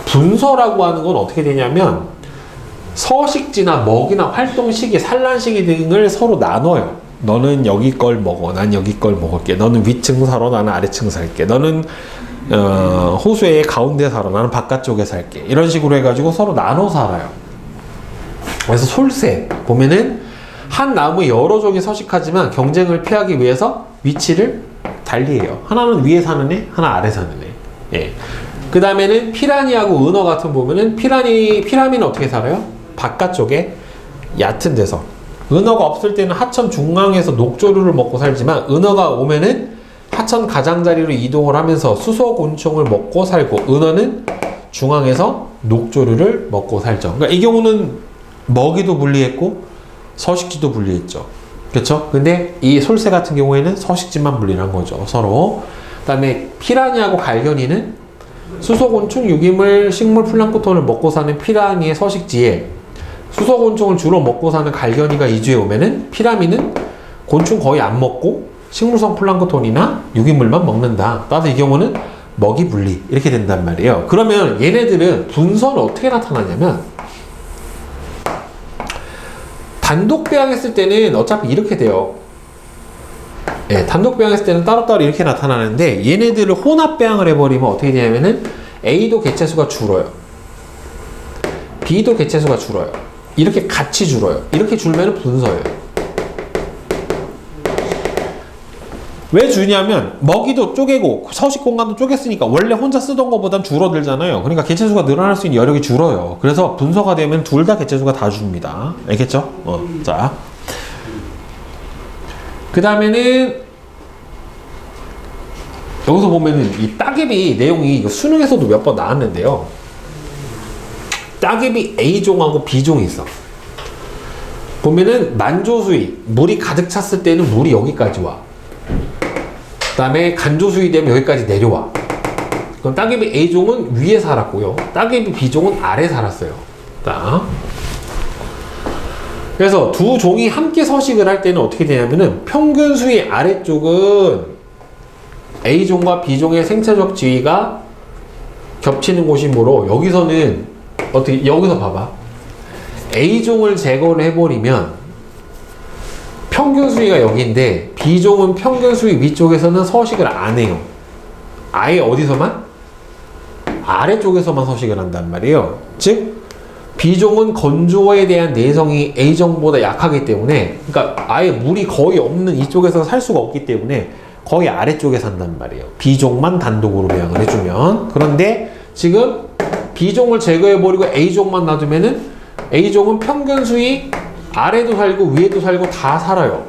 분서라고 하는 건 어떻게 되냐면 서식지나 먹이나 활동 시기, 산란 시기 등을 서로 나눠요. 너는 여기 걸 먹어, 난 여기 걸 먹을게. 너는 위층 살아, 나는 아래층 살게. 너는 호수의 가운데 살아, 나는 바깥쪽에 살게. 이런 식으로 해가지고 서로 나눠 살아요. 그래서 솔새 보면은 한 나무에 여러 종이 서식하지만 경쟁을 피하기 위해서 위치를 달리해요. 하나는 위에 사는 애, 하나 아래 사는 애. 예. 그 다음에는 피라니하고 은어 같은 보면은 피라미는 어떻게 살아요? 바깥쪽에 얕은 데서. 은어가 없을 때는 하천 중앙에서 녹조류를 먹고 살지만 은어가 오면은 하천 가장자리로 이동을 하면서 수소곤충을 먹고 살고 은어는 중앙에서 녹조류를 먹고 살죠. 그러니까 이 경우는 먹이도 분리했고 서식지도 분리했죠. 그렇죠? 근데 이 솔새 같은 경우에는 서식지만 분리한 거죠. 서로. 그 다음에 피라니하고 갈견이는 수소곤충, 유기물, 식물, 플랑크톤을 먹고 사는 피라니의 서식지에 수소곤충을 주로 먹고 사는 갈견이가 이주해 오면은 피라미는 곤충 거의 안 먹고 식물성 플랑크톤이나 유기물만 먹는다. 따라서 이 경우는 먹이 분리 이렇게 된단 말이에요. 그러면 얘네들은 분서는 어떻게 나타나냐면 단독 배양했을 때는 어차피 이렇게 돼요. 예, 단독 배양했을 때는 따로따로 이렇게 나타나는데 얘네들을 혼합 배양을 해버리면 어떻게 되냐면은 A도 개체수가 줄어요. B도 개체수가 줄어요. 이렇게 같이 줄어요. 이렇게 줄면 분서예요. 왜 주냐면 먹이도 쪼개고 서식 공간도 쪼갰으니까 원래 혼자 쓰던 것보단 줄어들잖아요. 그러니까 개체수가 늘어날 수 있는 여력이 줄어요. 그래서 분서가 되면 둘 다 개체수가 다 줍니다. 알겠죠? 자, 그 다음에는 여기서 보면은 이 따개비 내용이 수능에서도 몇 번 나왔는데요. 따개비 A종하고 B종이 있어. 보면은 만조수위, 물이 가득 찼을 때는 물이 여기까지 와. 그 다음에 간조수위 되면 여기까지 내려와. 그럼 따개비 A종은 위에 살았고요. 따개비 B종은 아래 살았어요. 자. 그래서 두 종이 함께 서식을 할 때는 어떻게 되냐면은 평균 수위 아래쪽은 A종과 B종의 생체적 지위가 겹치는 곳이므로 여기서는 어떻게, 여기서 봐봐. A종을 제거를 해버리면 평균 수위가 여기인데 B종은 평균 수위 위쪽에서는 서식을 안 해요. 아예 어디서만? 아래쪽에서만 서식을 한단 말이에요. 즉 B종은 건조에 대한 내성이 A종보다 약하기 때문에, 그러니까 아예 물이 거의 없는 이쪽에서 살 수가 없기 때문에 거의 아래쪽에 산단 말이에요. B종만 단독으로 배양을 해주면. 그런데 지금 B종을 제거해버리고 A종만 놔두면은 A종은 평균 수익 아래도 살고 위에도 살고 다 살아요.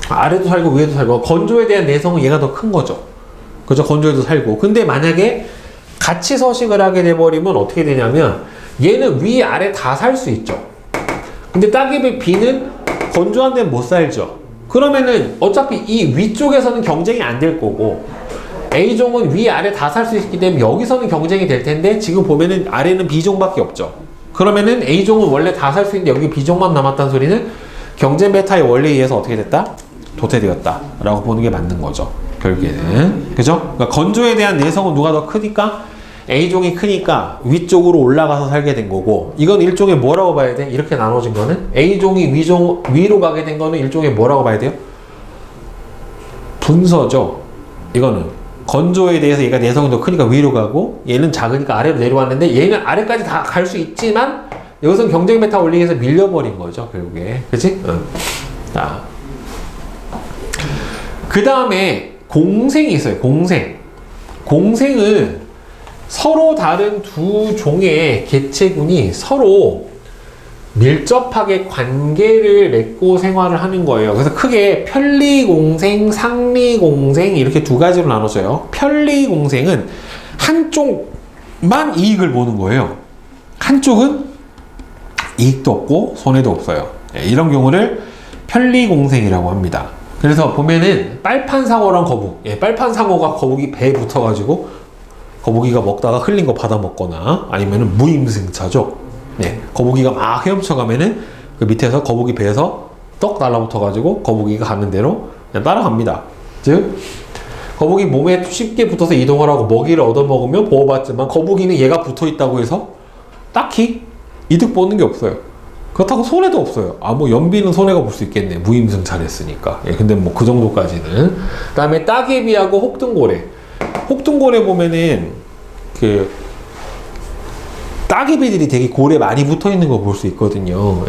아래도 살고 위에도 살고 건조에 대한 내성은 얘가 더 큰 거죠. 그죠? 건조에도 살고. 근데 만약에 같이 서식을 하게 돼버리면 어떻게 되냐면 얘는 위 아래 다 살 수 있죠. 근데 따개비 B는 건조한 데는 못 살죠. 그러면은 어차피 이 위쪽에서는 경쟁이 안 될 거고 A종은 위 아래 다 살 수 있기 때문에 여기서는 경쟁이 될 텐데 지금 보면은 아래는 B종밖에 없죠. 그러면은 A종은 원래 다 살 수 있는데 여기 B종만 남았다는 소리는 경쟁 베타의 원리에 의해서 어떻게 됐다? 도태되었다 라고 보는 게 맞는 거죠. 결국에는. 그죠? 그러니까 건조에 대한 내성은 누가 더 크니까 A종이 크니까 위쪽으로 올라가서 살게 된 거고, 이건 일종의 뭐라고 봐야 돼? 이렇게 나눠진 거는 A종이 위로 가게 된 거는 일종의 뭐라고 봐야 돼요? 분서죠. 이거는 건조에 대해서 얘가 내성이 더 크니까 위로 가고 얘는 작으니까 아래로 내려왔는데 얘는 아래까지 다 갈 수 있지만 여기서는 경쟁 메타 올리기에서 밀려버린 거죠. 결국에. 그치? 응. 자, 그 다음에 공생이 있어요. 공생은 서로 다른 두 종의 개체군이 서로 밀접하게 관계를 맺고 생활을 하는 거예요. 그래서 크게 편리공생, 상리공생 이렇게 두 가지로 나눠져요. 편리공생은 한쪽만 이익을 보는 거예요. 한쪽은 이익도 없고 손해도 없어요. 이런 경우를 편리공생이라고 합니다. 그래서 보면은 빨판상어랑 거북, 빨판상어가 거북이 배에 붙어가지고 거북이가 먹다가 흘린 거 받아 먹거나 아니면은 무임승차죠. 거북이가 막 헤엄쳐가면은 그 밑에서 거북이 배에서 떡 달라붙어가지고 거북이가 가는 대로 그냥 따라갑니다. 즉 거북이 몸에 쉽게 붙어서 이동을 하고 먹이를 얻어먹으면 보호받지만 거북이는 얘가 붙어있다고 해서 딱히 이득 보는 게 없어요. 그렇다고 손해도 없어요. 뭐 연비는 손해가 볼 수 있겠네. 무임승차했으니까. 근데 뭐 그 정도까지는. 그 다음에 따개비하고 혹등고래 보면은 그 따개비들이 되게 고래 많이 붙어 있는 거 볼 수 있거든요.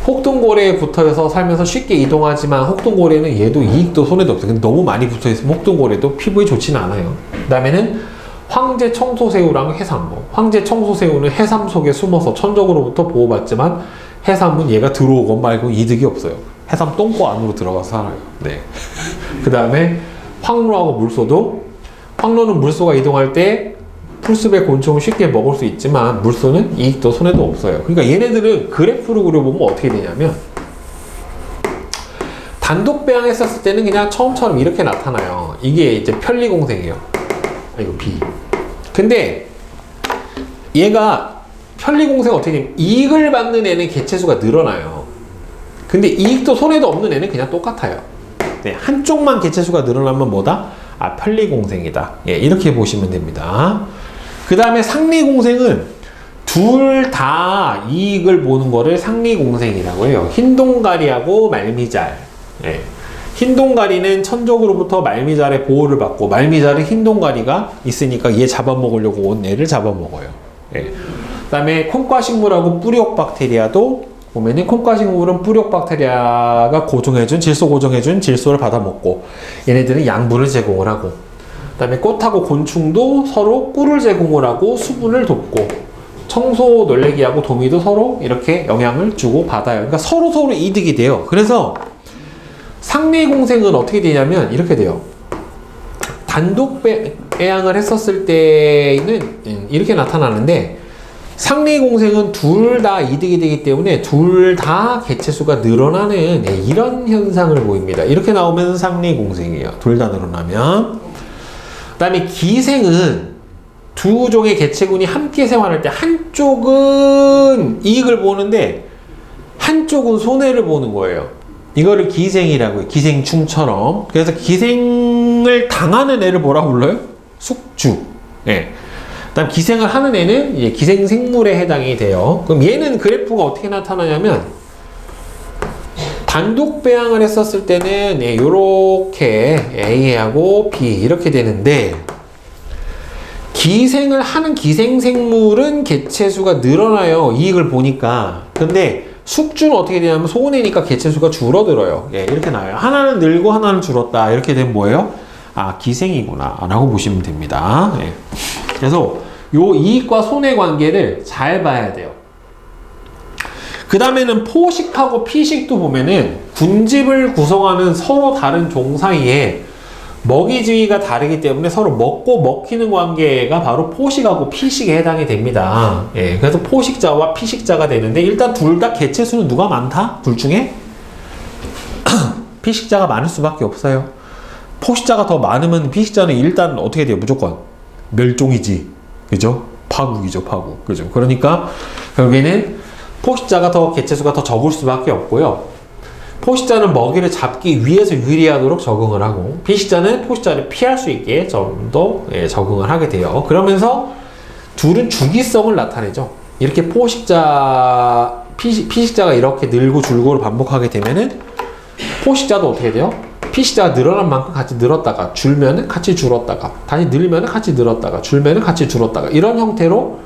혹등고래에 붙어서 살면서 쉽게 이동하지만 혹등고래는 얘도 이익도 손해도 없어요. 근데 너무 많이 붙어 있으면 혹등고래도 피부에 좋지는 않아요. 그 다음에는 황제 청소새우랑 해삼. 황제 청소새우는 해삼 속에 숨어서 천적으로부터 보호받지만 해삼은 얘가 들어오건 말고 이득이 없어요. 해삼 똥꼬 안으로 들어가서 살아요. 그 다음에 황로하고 물소도, 황로는 물소가 이동할 때 풀숲의 곤충을 쉽게 먹을 수 있지만 물소는 이익도 손해도 없어요. 그러니까 얘네들은 그래프로 그려보면 어떻게 되냐면 단독 배양했었을 때는 그냥 처음처럼 이렇게 나타나요. 이게 이제 편리공생이에요. 이거 B. 근데 얘가 편리공생 어떻게 되냐면 이익을 받는 애는 개체수가 늘어나요. 근데 이익도 손해도 없는 애는 그냥 똑같아요. 한쪽만 개체수가 늘어나면 뭐다? 편리공생이다. 이렇게 보시면 됩니다. 그 다음에 상리공생은 둘 다 이익을 보는 거를 상리공생이라고 해요. 흰동가리하고 말미잘. 흰동가리는 천적으로부터 말미잘의 보호를 받고 말미잘은 흰동가리가 있으니까 얘 잡아먹으려고 온 애를 잡아먹어요. 그 다음에 콩과식물하고 뿌리옥박테리아도 보면은 콩과식물은 뿌리옥박테리아가 질소 고정해준 질소를 받아먹고 얘네들은 양분을 제공을 하고, 그 다음에 꽃하고 곤충도 서로 꿀을 제공을 하고 수분을 돕고 청소 놀래기하고 도미도 서로 이렇게 영향을 주고 받아요. 그러니까 서로 이득이 돼요. 그래서 상리공생은 어떻게 되냐면 이렇게 돼요. 단독 배양을 했었을 때는 이렇게 나타나는데 상리공생은 둘 다 이득이 되기 때문에 둘 다 개체수가 늘어나는 이런 현상을 보입니다. 이렇게 나오면 상리공생이에요. 둘 다 늘어나면. 그 다음에 기생은 두 종의 개체군이 함께 생활할 때 한쪽은 이익을 보는데 한쪽은 손해를 보는 거예요. 이거를 기생이라고 해요. 기생충처럼. 그래서 기생을 당하는 애를 뭐라고 불러요? 숙주. 그다음 기생을 하는 애는 기생생물에 해당이 돼요. 그럼 얘는 그래프가 어떻게 나타나냐면 단독 배양을 했었을 때는 요렇게 A하고 B 이렇게 되는데 기생을 하는 기생생물은 개체수가 늘어나요. 이익을 보니까. 근데 숙주는 어떻게 되냐면 손해니까 개체수가 줄어들어요. 이렇게 나와요. 하나는 늘고 하나는 줄었다. 이렇게 되면 뭐예요? 기생이구나 라고 보시면 됩니다. 그래서 요 이익과 손해 관계를 잘 봐야 돼요. 그 다음에는 포식하고 피식도 보면은 군집을 구성하는 서로 다른 종 사이에 먹이지위가 다르기 때문에 서로 먹고 먹히는 관계가 바로 포식하고 피식에 해당이 됩니다. 예, 그래서 포식자와 피식자가 되는데 일단 둘 다 개체수는 누가 많다? 둘 중에? 피식자가 많을 수밖에 없어요. 포식자가 더 많으면 피식자는 일단 어떻게 돼요? 무조건 멸종이지. 그죠? 파국이죠, 파국. 그죠? 그러니까 결국에는 포식자가 더 개체수가 더 적을 수밖에 없고요. 포식자는 먹이를 잡기 위해서 유리하도록 적응을 하고 피식자는 포식자를 피할 수 있게 좀 더 적응을 하게 돼요. 그러면서 둘은 주기성을 나타내죠. 이렇게 피식자가 이렇게 늘고 줄고를 반복하게 되면은 포식자도 어떻게 돼요? 피식자가 늘어난 만큼 같이 늘었다가 줄면은 같이 줄었다가 다시 늘면은 같이 늘었다가 줄면은 같이 줄었다가 이런 형태로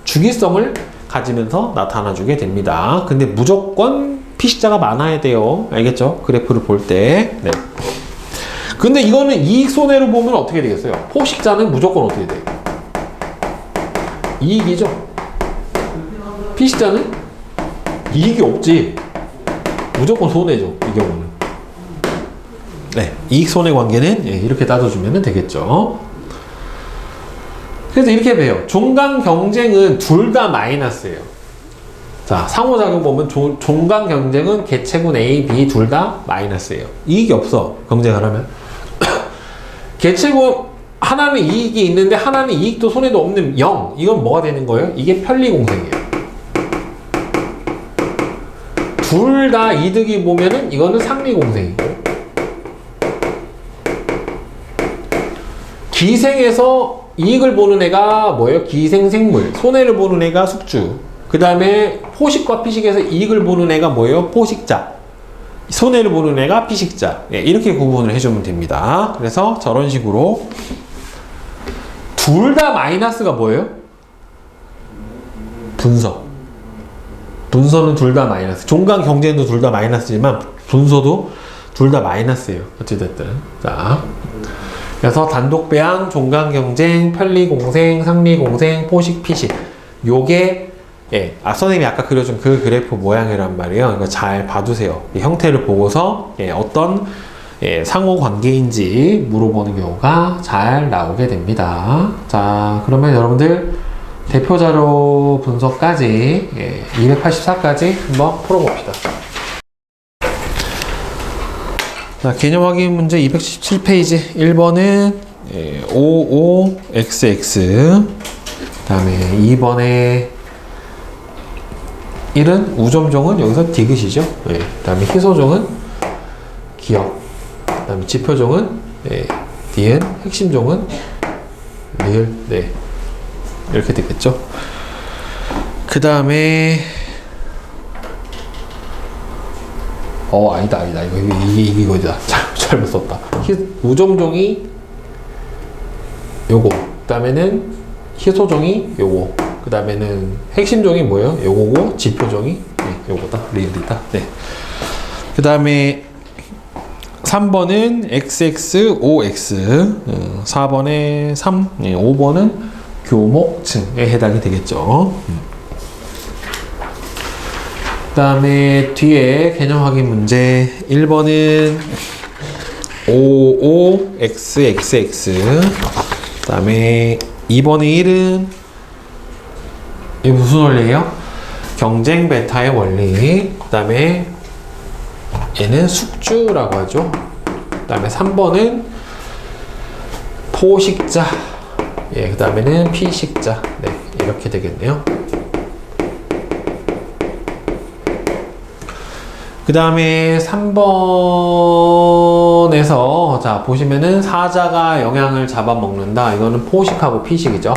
주기성을 가지면서 나타나주게 됩니다. 근데 무조건 피식자가 많아야 돼요. 알겠죠? 그래프를 볼 때. 네. 근데 이거는 이익 손해로 보면 어떻게 되겠어요? 포식자는 무조건 어떻게 돼요? 이익이죠. 피식자는 이익이 없지. 무조건 손해죠. 이 경우는. 네. 이익 손해 관계는 이렇게 따져주면 되겠죠. 그래서 이렇게 배요. 종강 경쟁은 둘 다 마이너스예요. 자, 상호작용 보면 종강 경쟁은 개체군 A, B 둘 다 마이너스예요. 이익이 없어. 경쟁을 하면. 개체군 하나는 이익이 있는데 하나는 이익도 손해도 없는 0. 이건 뭐가 되는 거예요? 이게 편리공생이에요. 둘 다 이득이 보면은 이거는 상리공생이고. 기생에서 이익을 보는 애가 뭐예요? 기생생물. 손해를 보는 애가 숙주. 그 다음에 포식과 피식에서 이익을 보는 애가 뭐예요? 포식자. 손해를 보는 애가 피식자. 예, 이렇게 구분을 해주면 됩니다. 그래서 저런 식으로 둘 다 마이너스가 뭐예요? 분서. 분서는 둘 다 마이너스. 종강 경쟁도 둘 다 마이너스지만 분서도 둘 다 마이너스예요. 어찌됐든. 자. 그래서 단독 배양, 종강 경쟁, 편리 공생, 상리 공생, 포식, 피식. 요게 선생님이 아까 그려준 그 그래프 모양이란 말이에요. 이거 잘 봐두세요. 이 형태를 보고서 어떤 상호 관계인지 물어보는 경우가 잘 나오게 됩니다. 자, 그러면 여러분들 대표 자료 분석까지 284까지 한번 풀어봅시다. 자, 개념 확인 문제 277페이지 1번은 55XX 그 다음에 2번에 1은 우점종은 여기서 디귿이죠. 그 다음에 희소종은 기역. 그 다음에 지표종은 니은, 핵심종은 리을. 네. 이렇게 되겠죠. 그 다음에 아니다. 이거다. 잘못 썼다. 우점종이 요거. 그 다음에는 희소종이 요거. 그 다음에는 핵심종이 뭐예요? 요거고, 지표종이 요거다. 리을이다. 네. 그 다음에 3번은 XXOX, 4번에 3, 5번은 교목층에 해당이 되겠죠. 그 다음에 뒤에 개념 확인 문제 1번은 55XXX 그 다음에 2번에 1은 이게 무슨 원리예요? 경쟁 베타의 원리. 그 다음에 얘는 숙주라고 하죠. 그 다음에 3번은 포식자. 그 다음에는 피식자. 네, 이렇게 되겠네요. 그 다음에 3번에서 자 보시면은 사자가 영양을 잡아먹는다. 이거는 포식하고 피식이죠.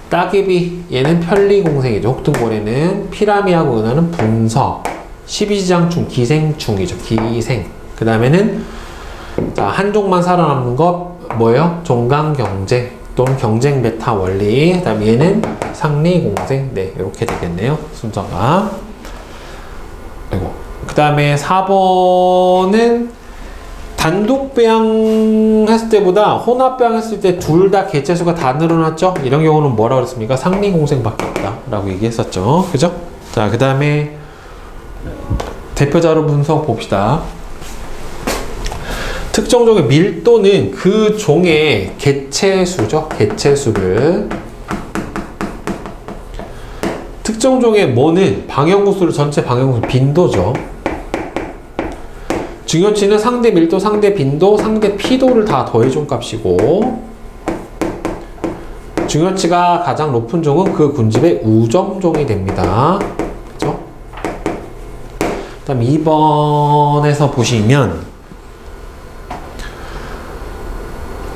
따개비 얘는 편리공생이죠. 혹등고래는 피라미하고 은하는 분서. 십이지장충 기생충이죠. 기생. 그 다음에는 자 한종만 살아남는 것 뭐예요? 종강경쟁 또는 경쟁 베타 원리. 그 다음에 얘는 상리공생. 네, 이렇게 되겠네요. 순서가. 그리고 그 다음에 4번은 단독 배양했을 때보다 혼합 배양했을 때 둘 다 개체수가 다 늘어났죠? 이런 경우는 뭐라고 그랬습니까? 상리공생밖에 없다 라고 얘기했었죠. 그죠? 자, 그 다음에 대표자료 분석 봅시다. 특정 종의 밀도는 그 종의 개체수죠. 개체수를. 특정 종의 뭐는 방향구수를 전체 방향구수 빈도죠. 중요치는 상대 밀도, 상대 빈도, 상대 피도를 다 더해준 값이고, 중요치가 가장 높은 종은 그 군집의 우점종이 됩니다. 그죠? 그 다음 2번에서 보시면,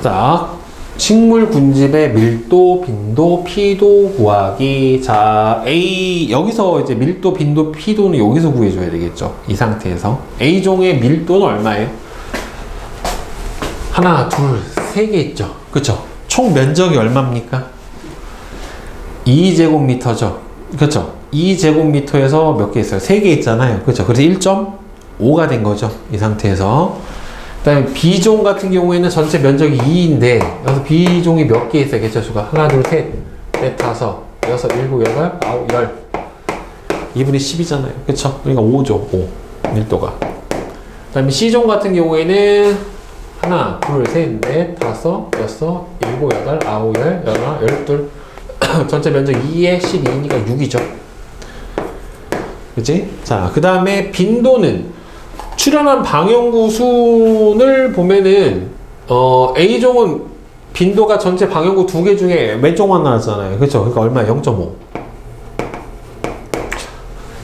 자, 식물 군집의 밀도, 빈도, 피도 구하기. 자, A, 여기서 이제 밀도, 빈도, 피도는 여기서 구해줘야 되겠죠. 이 상태에서. A종의 밀도는 얼마예요? 하나, 둘, 세 개 있죠. 그쵸? 총 면적이 얼마입니까? 2제곱미터죠. 그쵸? 2제곱미터에서 몇 개 있어요? 3개 있잖아요. 그쵸? 그래서 1.5가 된 거죠. 이 상태에서. 그 다음에 B종 같은 경우에는 전체 면적이 2인데, 여기서 B종이 몇 개 있어요? 개체수가. 하나, 둘, 셋, 넷, 다섯, 여섯, 일곱, 여덟, 아홉, 열. 2분의 10이잖아요. 그쵸? 그러니까 5죠. 5. 밀도가. 그 다음에 C종 같은 경우에는 하나, 둘, 셋, 넷, 다섯, 여섯, 일곱, 여덟, 아홉, 열, 열하나, 열둘. 전체 면적 2에 12니까 6이죠. 그치? 자, 그 다음에 빈도는 출현한 방향구순을 보면은 A종은 빈도가 전체 방향구 2개 중에 왼쪽만 나왔잖아요. 그쵸? 그러니까 얼마야? 0.5.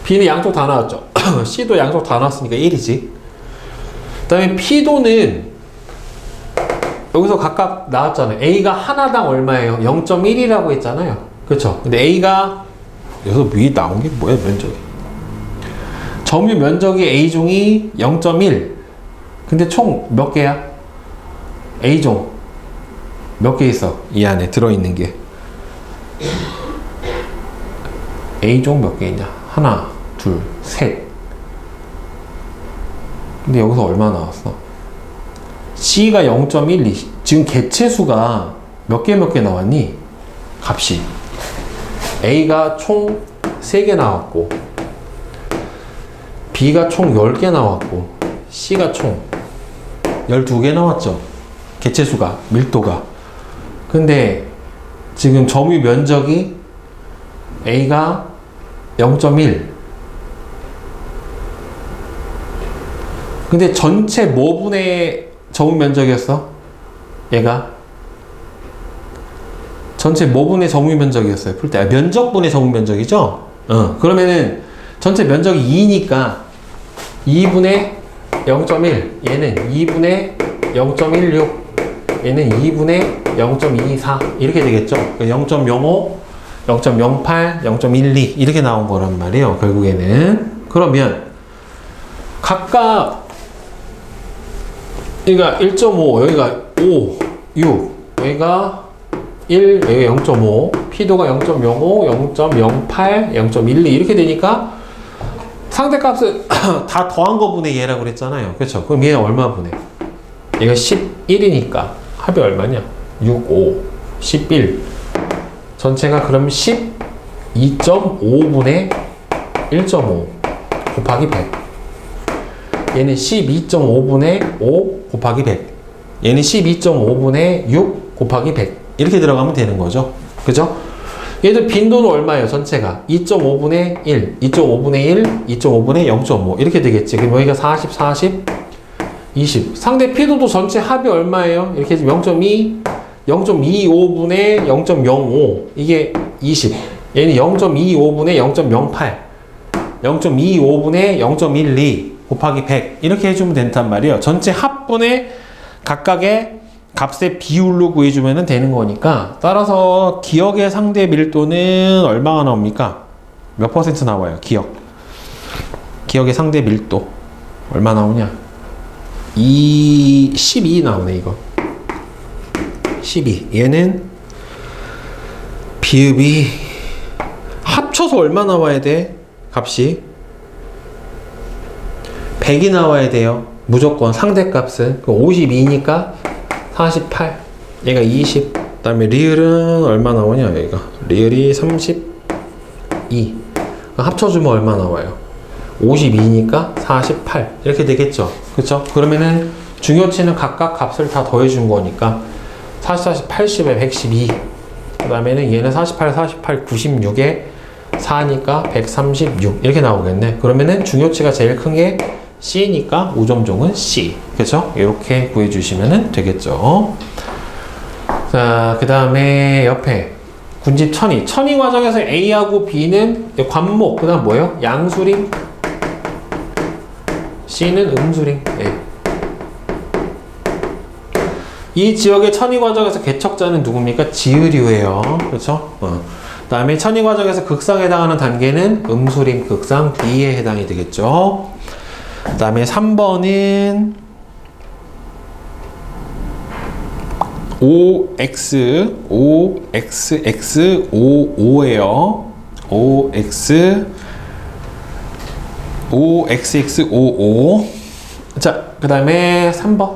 B는 양쪽 다 나왔죠. C도 양쪽 다 나왔으니까 1이지. 그 다음에 P도는 여기서 각각 나왔잖아요. A가 하나당 얼마예요? 0.1이라고 했잖아요. 그쵸? 근데 A가 여기서 위에 나온 게 뭐야? 면적이. 점유 면적이 A종이 0.1. 근데 총 몇 개야? A종 몇 개 있어? 이 안에 들어있는 게. A종 몇 개 있냐? 하나, 둘, 셋. 근데 여기서 얼마 나왔어? C가 0.12. 지금 개체수가 몇 개 나왔니? 값이. A가 총 3개 나왔고, B가 총 10개 나왔고, C가 총 12개 나왔죠. 개체수가, 밀도가. 근데 지금 점유 면적이 A가 0.1. 근데 전체 뭐 분의 점유 면적이었어? 얘가? 전체 뭐 분의 점유 면적이었어요? 풀 때. 면적분의 점유 면적이죠? 그러면은 전체 면적이 2니까 2분의 0.1, 얘는 2분의 0.16, 얘는 2분의 0.24 이렇게 되겠죠. 0.05, 0.08, 0.12 이렇게 나온 거란 말이에요. 결국에는. 그러면 각각 여기가 1.5, 여기가 5, 6, 여기가 1, 여기가 0.5, P도가 0.05, 0.08, 0.12 이렇게 되니까 상대값을 다 더한 거 분의 얘라고 그랬잖아요. 그렇죠? 그럼 얘는 얼마 분해? 얘가 11이니까 합이 얼마냐? 6, 5, 11. 전체가 그럼 12.5분의 1.5 곱하기 100. 얘는 12.5분의 5 곱하기 100. 얘는 12.5분의 6 곱하기 100. 이렇게 들어가면 되는 거죠. 그죠? 얘도 빈도는 얼마예요? 전체가 2.5분의 1, 2.5분의 1, 2.5분의 0.5 이렇게 되겠지. 그럼 여기가 40, 40, 20. 상대 피도도 전체 합이 얼마예요? 이렇게 해서 0.2, 0.25분의 0.05 이게 20. 얘는 0.25분의 0.08, 0.25분의 0.12 곱하기 100 이렇게 해주면 된단 말이에요. 전체 합분의 각각의 값의 비율로 구해주면 되는 거니까, 따라서 기억의 상대 밀도는 얼마가 나옵니까? 몇 퍼센트 나와요? 기억의 상대 밀도 얼마 나오냐? 12 나오네. 이거 12. 얘는 비읍이 합쳐서 얼마 나와야 돼? 값이 100이 나와야 돼요. 무조건 상대값은 52니까 48, 얘가 20. 그 다음에 리을은 얼마 나오냐, 얘가. 리을이 32. 합쳐주면 얼마 나와요? 52니까 48. 이렇게 되겠죠. 그쵸? 그러면은 중요치는 각각 값을 다 더해준 거니까 40, 80에 112. 그 다음에는 얘는 48, 48, 96에 4니까 136. 이렇게 나오겠네. 그러면은 중요치가 제일 큰 게 C니까 우점종은 C. 그쵸? 이렇게 구해주시면 되겠죠. 자, 그 다음에 옆에 군집 천이. 천이 과정에서 A하고 B는 관목, 그 다음 뭐예요? 양수림. C는 음수림. 네. 이 지역의 천이 과정에서 개척자는 누굽니까? 지으류예요. 그렇죠? 그 다음에 천이 과정에서 극상에 해당하는 단계는 음수림, 극상 B에 해당이 되겠죠. 그 다음에 3번은 OX, OXX, OO예요. OX, OXX, OO. 자, 그 다음에 3번.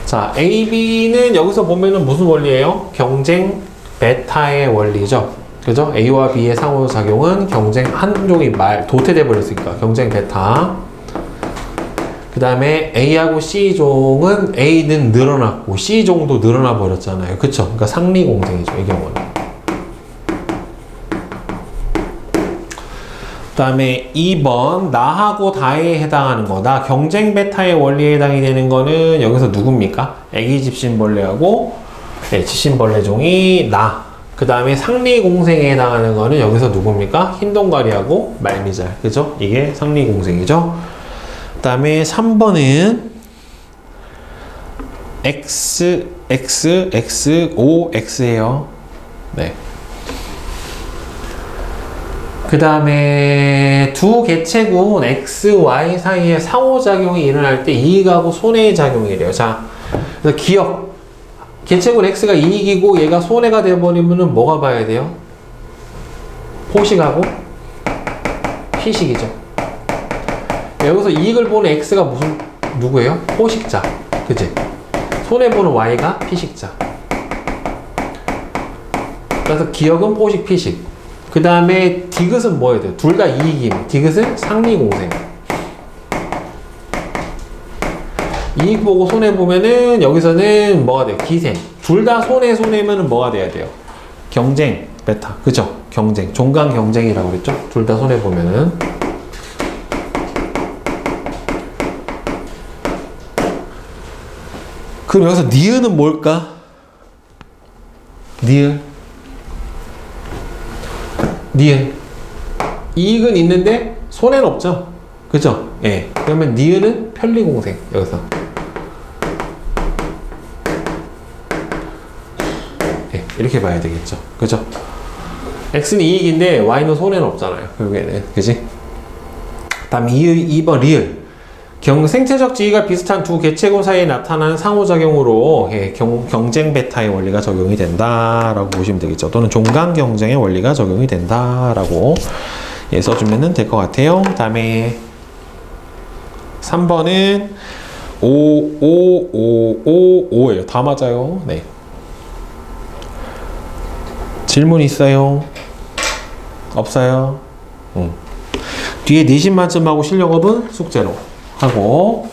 자, AB는 여기서 보면은 무슨 원리예요? 경쟁 베타의 원리죠. 그죠? A와 B의 상호작용은 경쟁 한종이 도태돼 버렸으니까 경쟁 베타. 그 다음에 A하고 C종은 A는 늘어났고 C종도 늘어나 버렸잖아요. 그쵸? 그러니까 상리공생이죠, 이 경우는. 그 다음에 2번 나하고 다에 해당하는 거. 나 경쟁 베타의 원리에 해당이 되는 거는 여기서 누굽니까? 애기 집신벌레하고 집신벌레종이 나. 그 다음에 상리공생에 해당하는 거는 여기서 누굽니까? 흰동가리하고 말미잘. 그죠? 이게 상리공생이죠. 그 다음에 3번은 X, X, X, O, X예요. 네. 그 다음에 두 개체군 X, Y 사이에 상호작용이 일어날 때 이익하고 손해의 작용이래요. 자, 그래서 기억. 개체군 X가 이익이고 얘가 손해가 되어버리면 뭐가 봐야 돼요? 포식하고 피식이죠. 여기서 이익을 보는 X가 누구예요? 포식자. 그치? 손해보는 Y가 피식자. 그래서 기억은 포식, 피식. 그 다음에 디귿은 뭐예요? 둘 다 이익이면 디귿은 상리공생. 이익 보고 손해 보면은 여기서는 뭐가 돼요? 기생. 둘 다 손해면은 뭐가 돼야 돼요? 경쟁 베타. 그죠? 경쟁. 종강 경쟁이라고 그랬죠? 둘 다 손해 보면은. 그럼 여기서 니은은 뭘까? 니은. 이익은 있는데 손해는 없죠. 그죠? 예. 그러면 니은은 편리공생. 여기서. 예. 이렇게 봐야 되겠죠. 그죠? X는 이익인데 Y는 손해는 없잖아요. 결국에는. 그지? 다음 2번 리을. 생체적 지위가 비슷한 두 개체군 사이에 나타나는 상호작용으로 경쟁 베타의 원리가 적용이 된다라고 보시면 되겠죠. 또는 종강 경쟁의 원리가 적용이 된다라고 써주면 될 것 같아요. 그 다음에 3번은 5예요. 다 맞아요. 네. 질문 있어요? 없어요? 뒤에 내신 만점하고 실력업은 숙제로 하고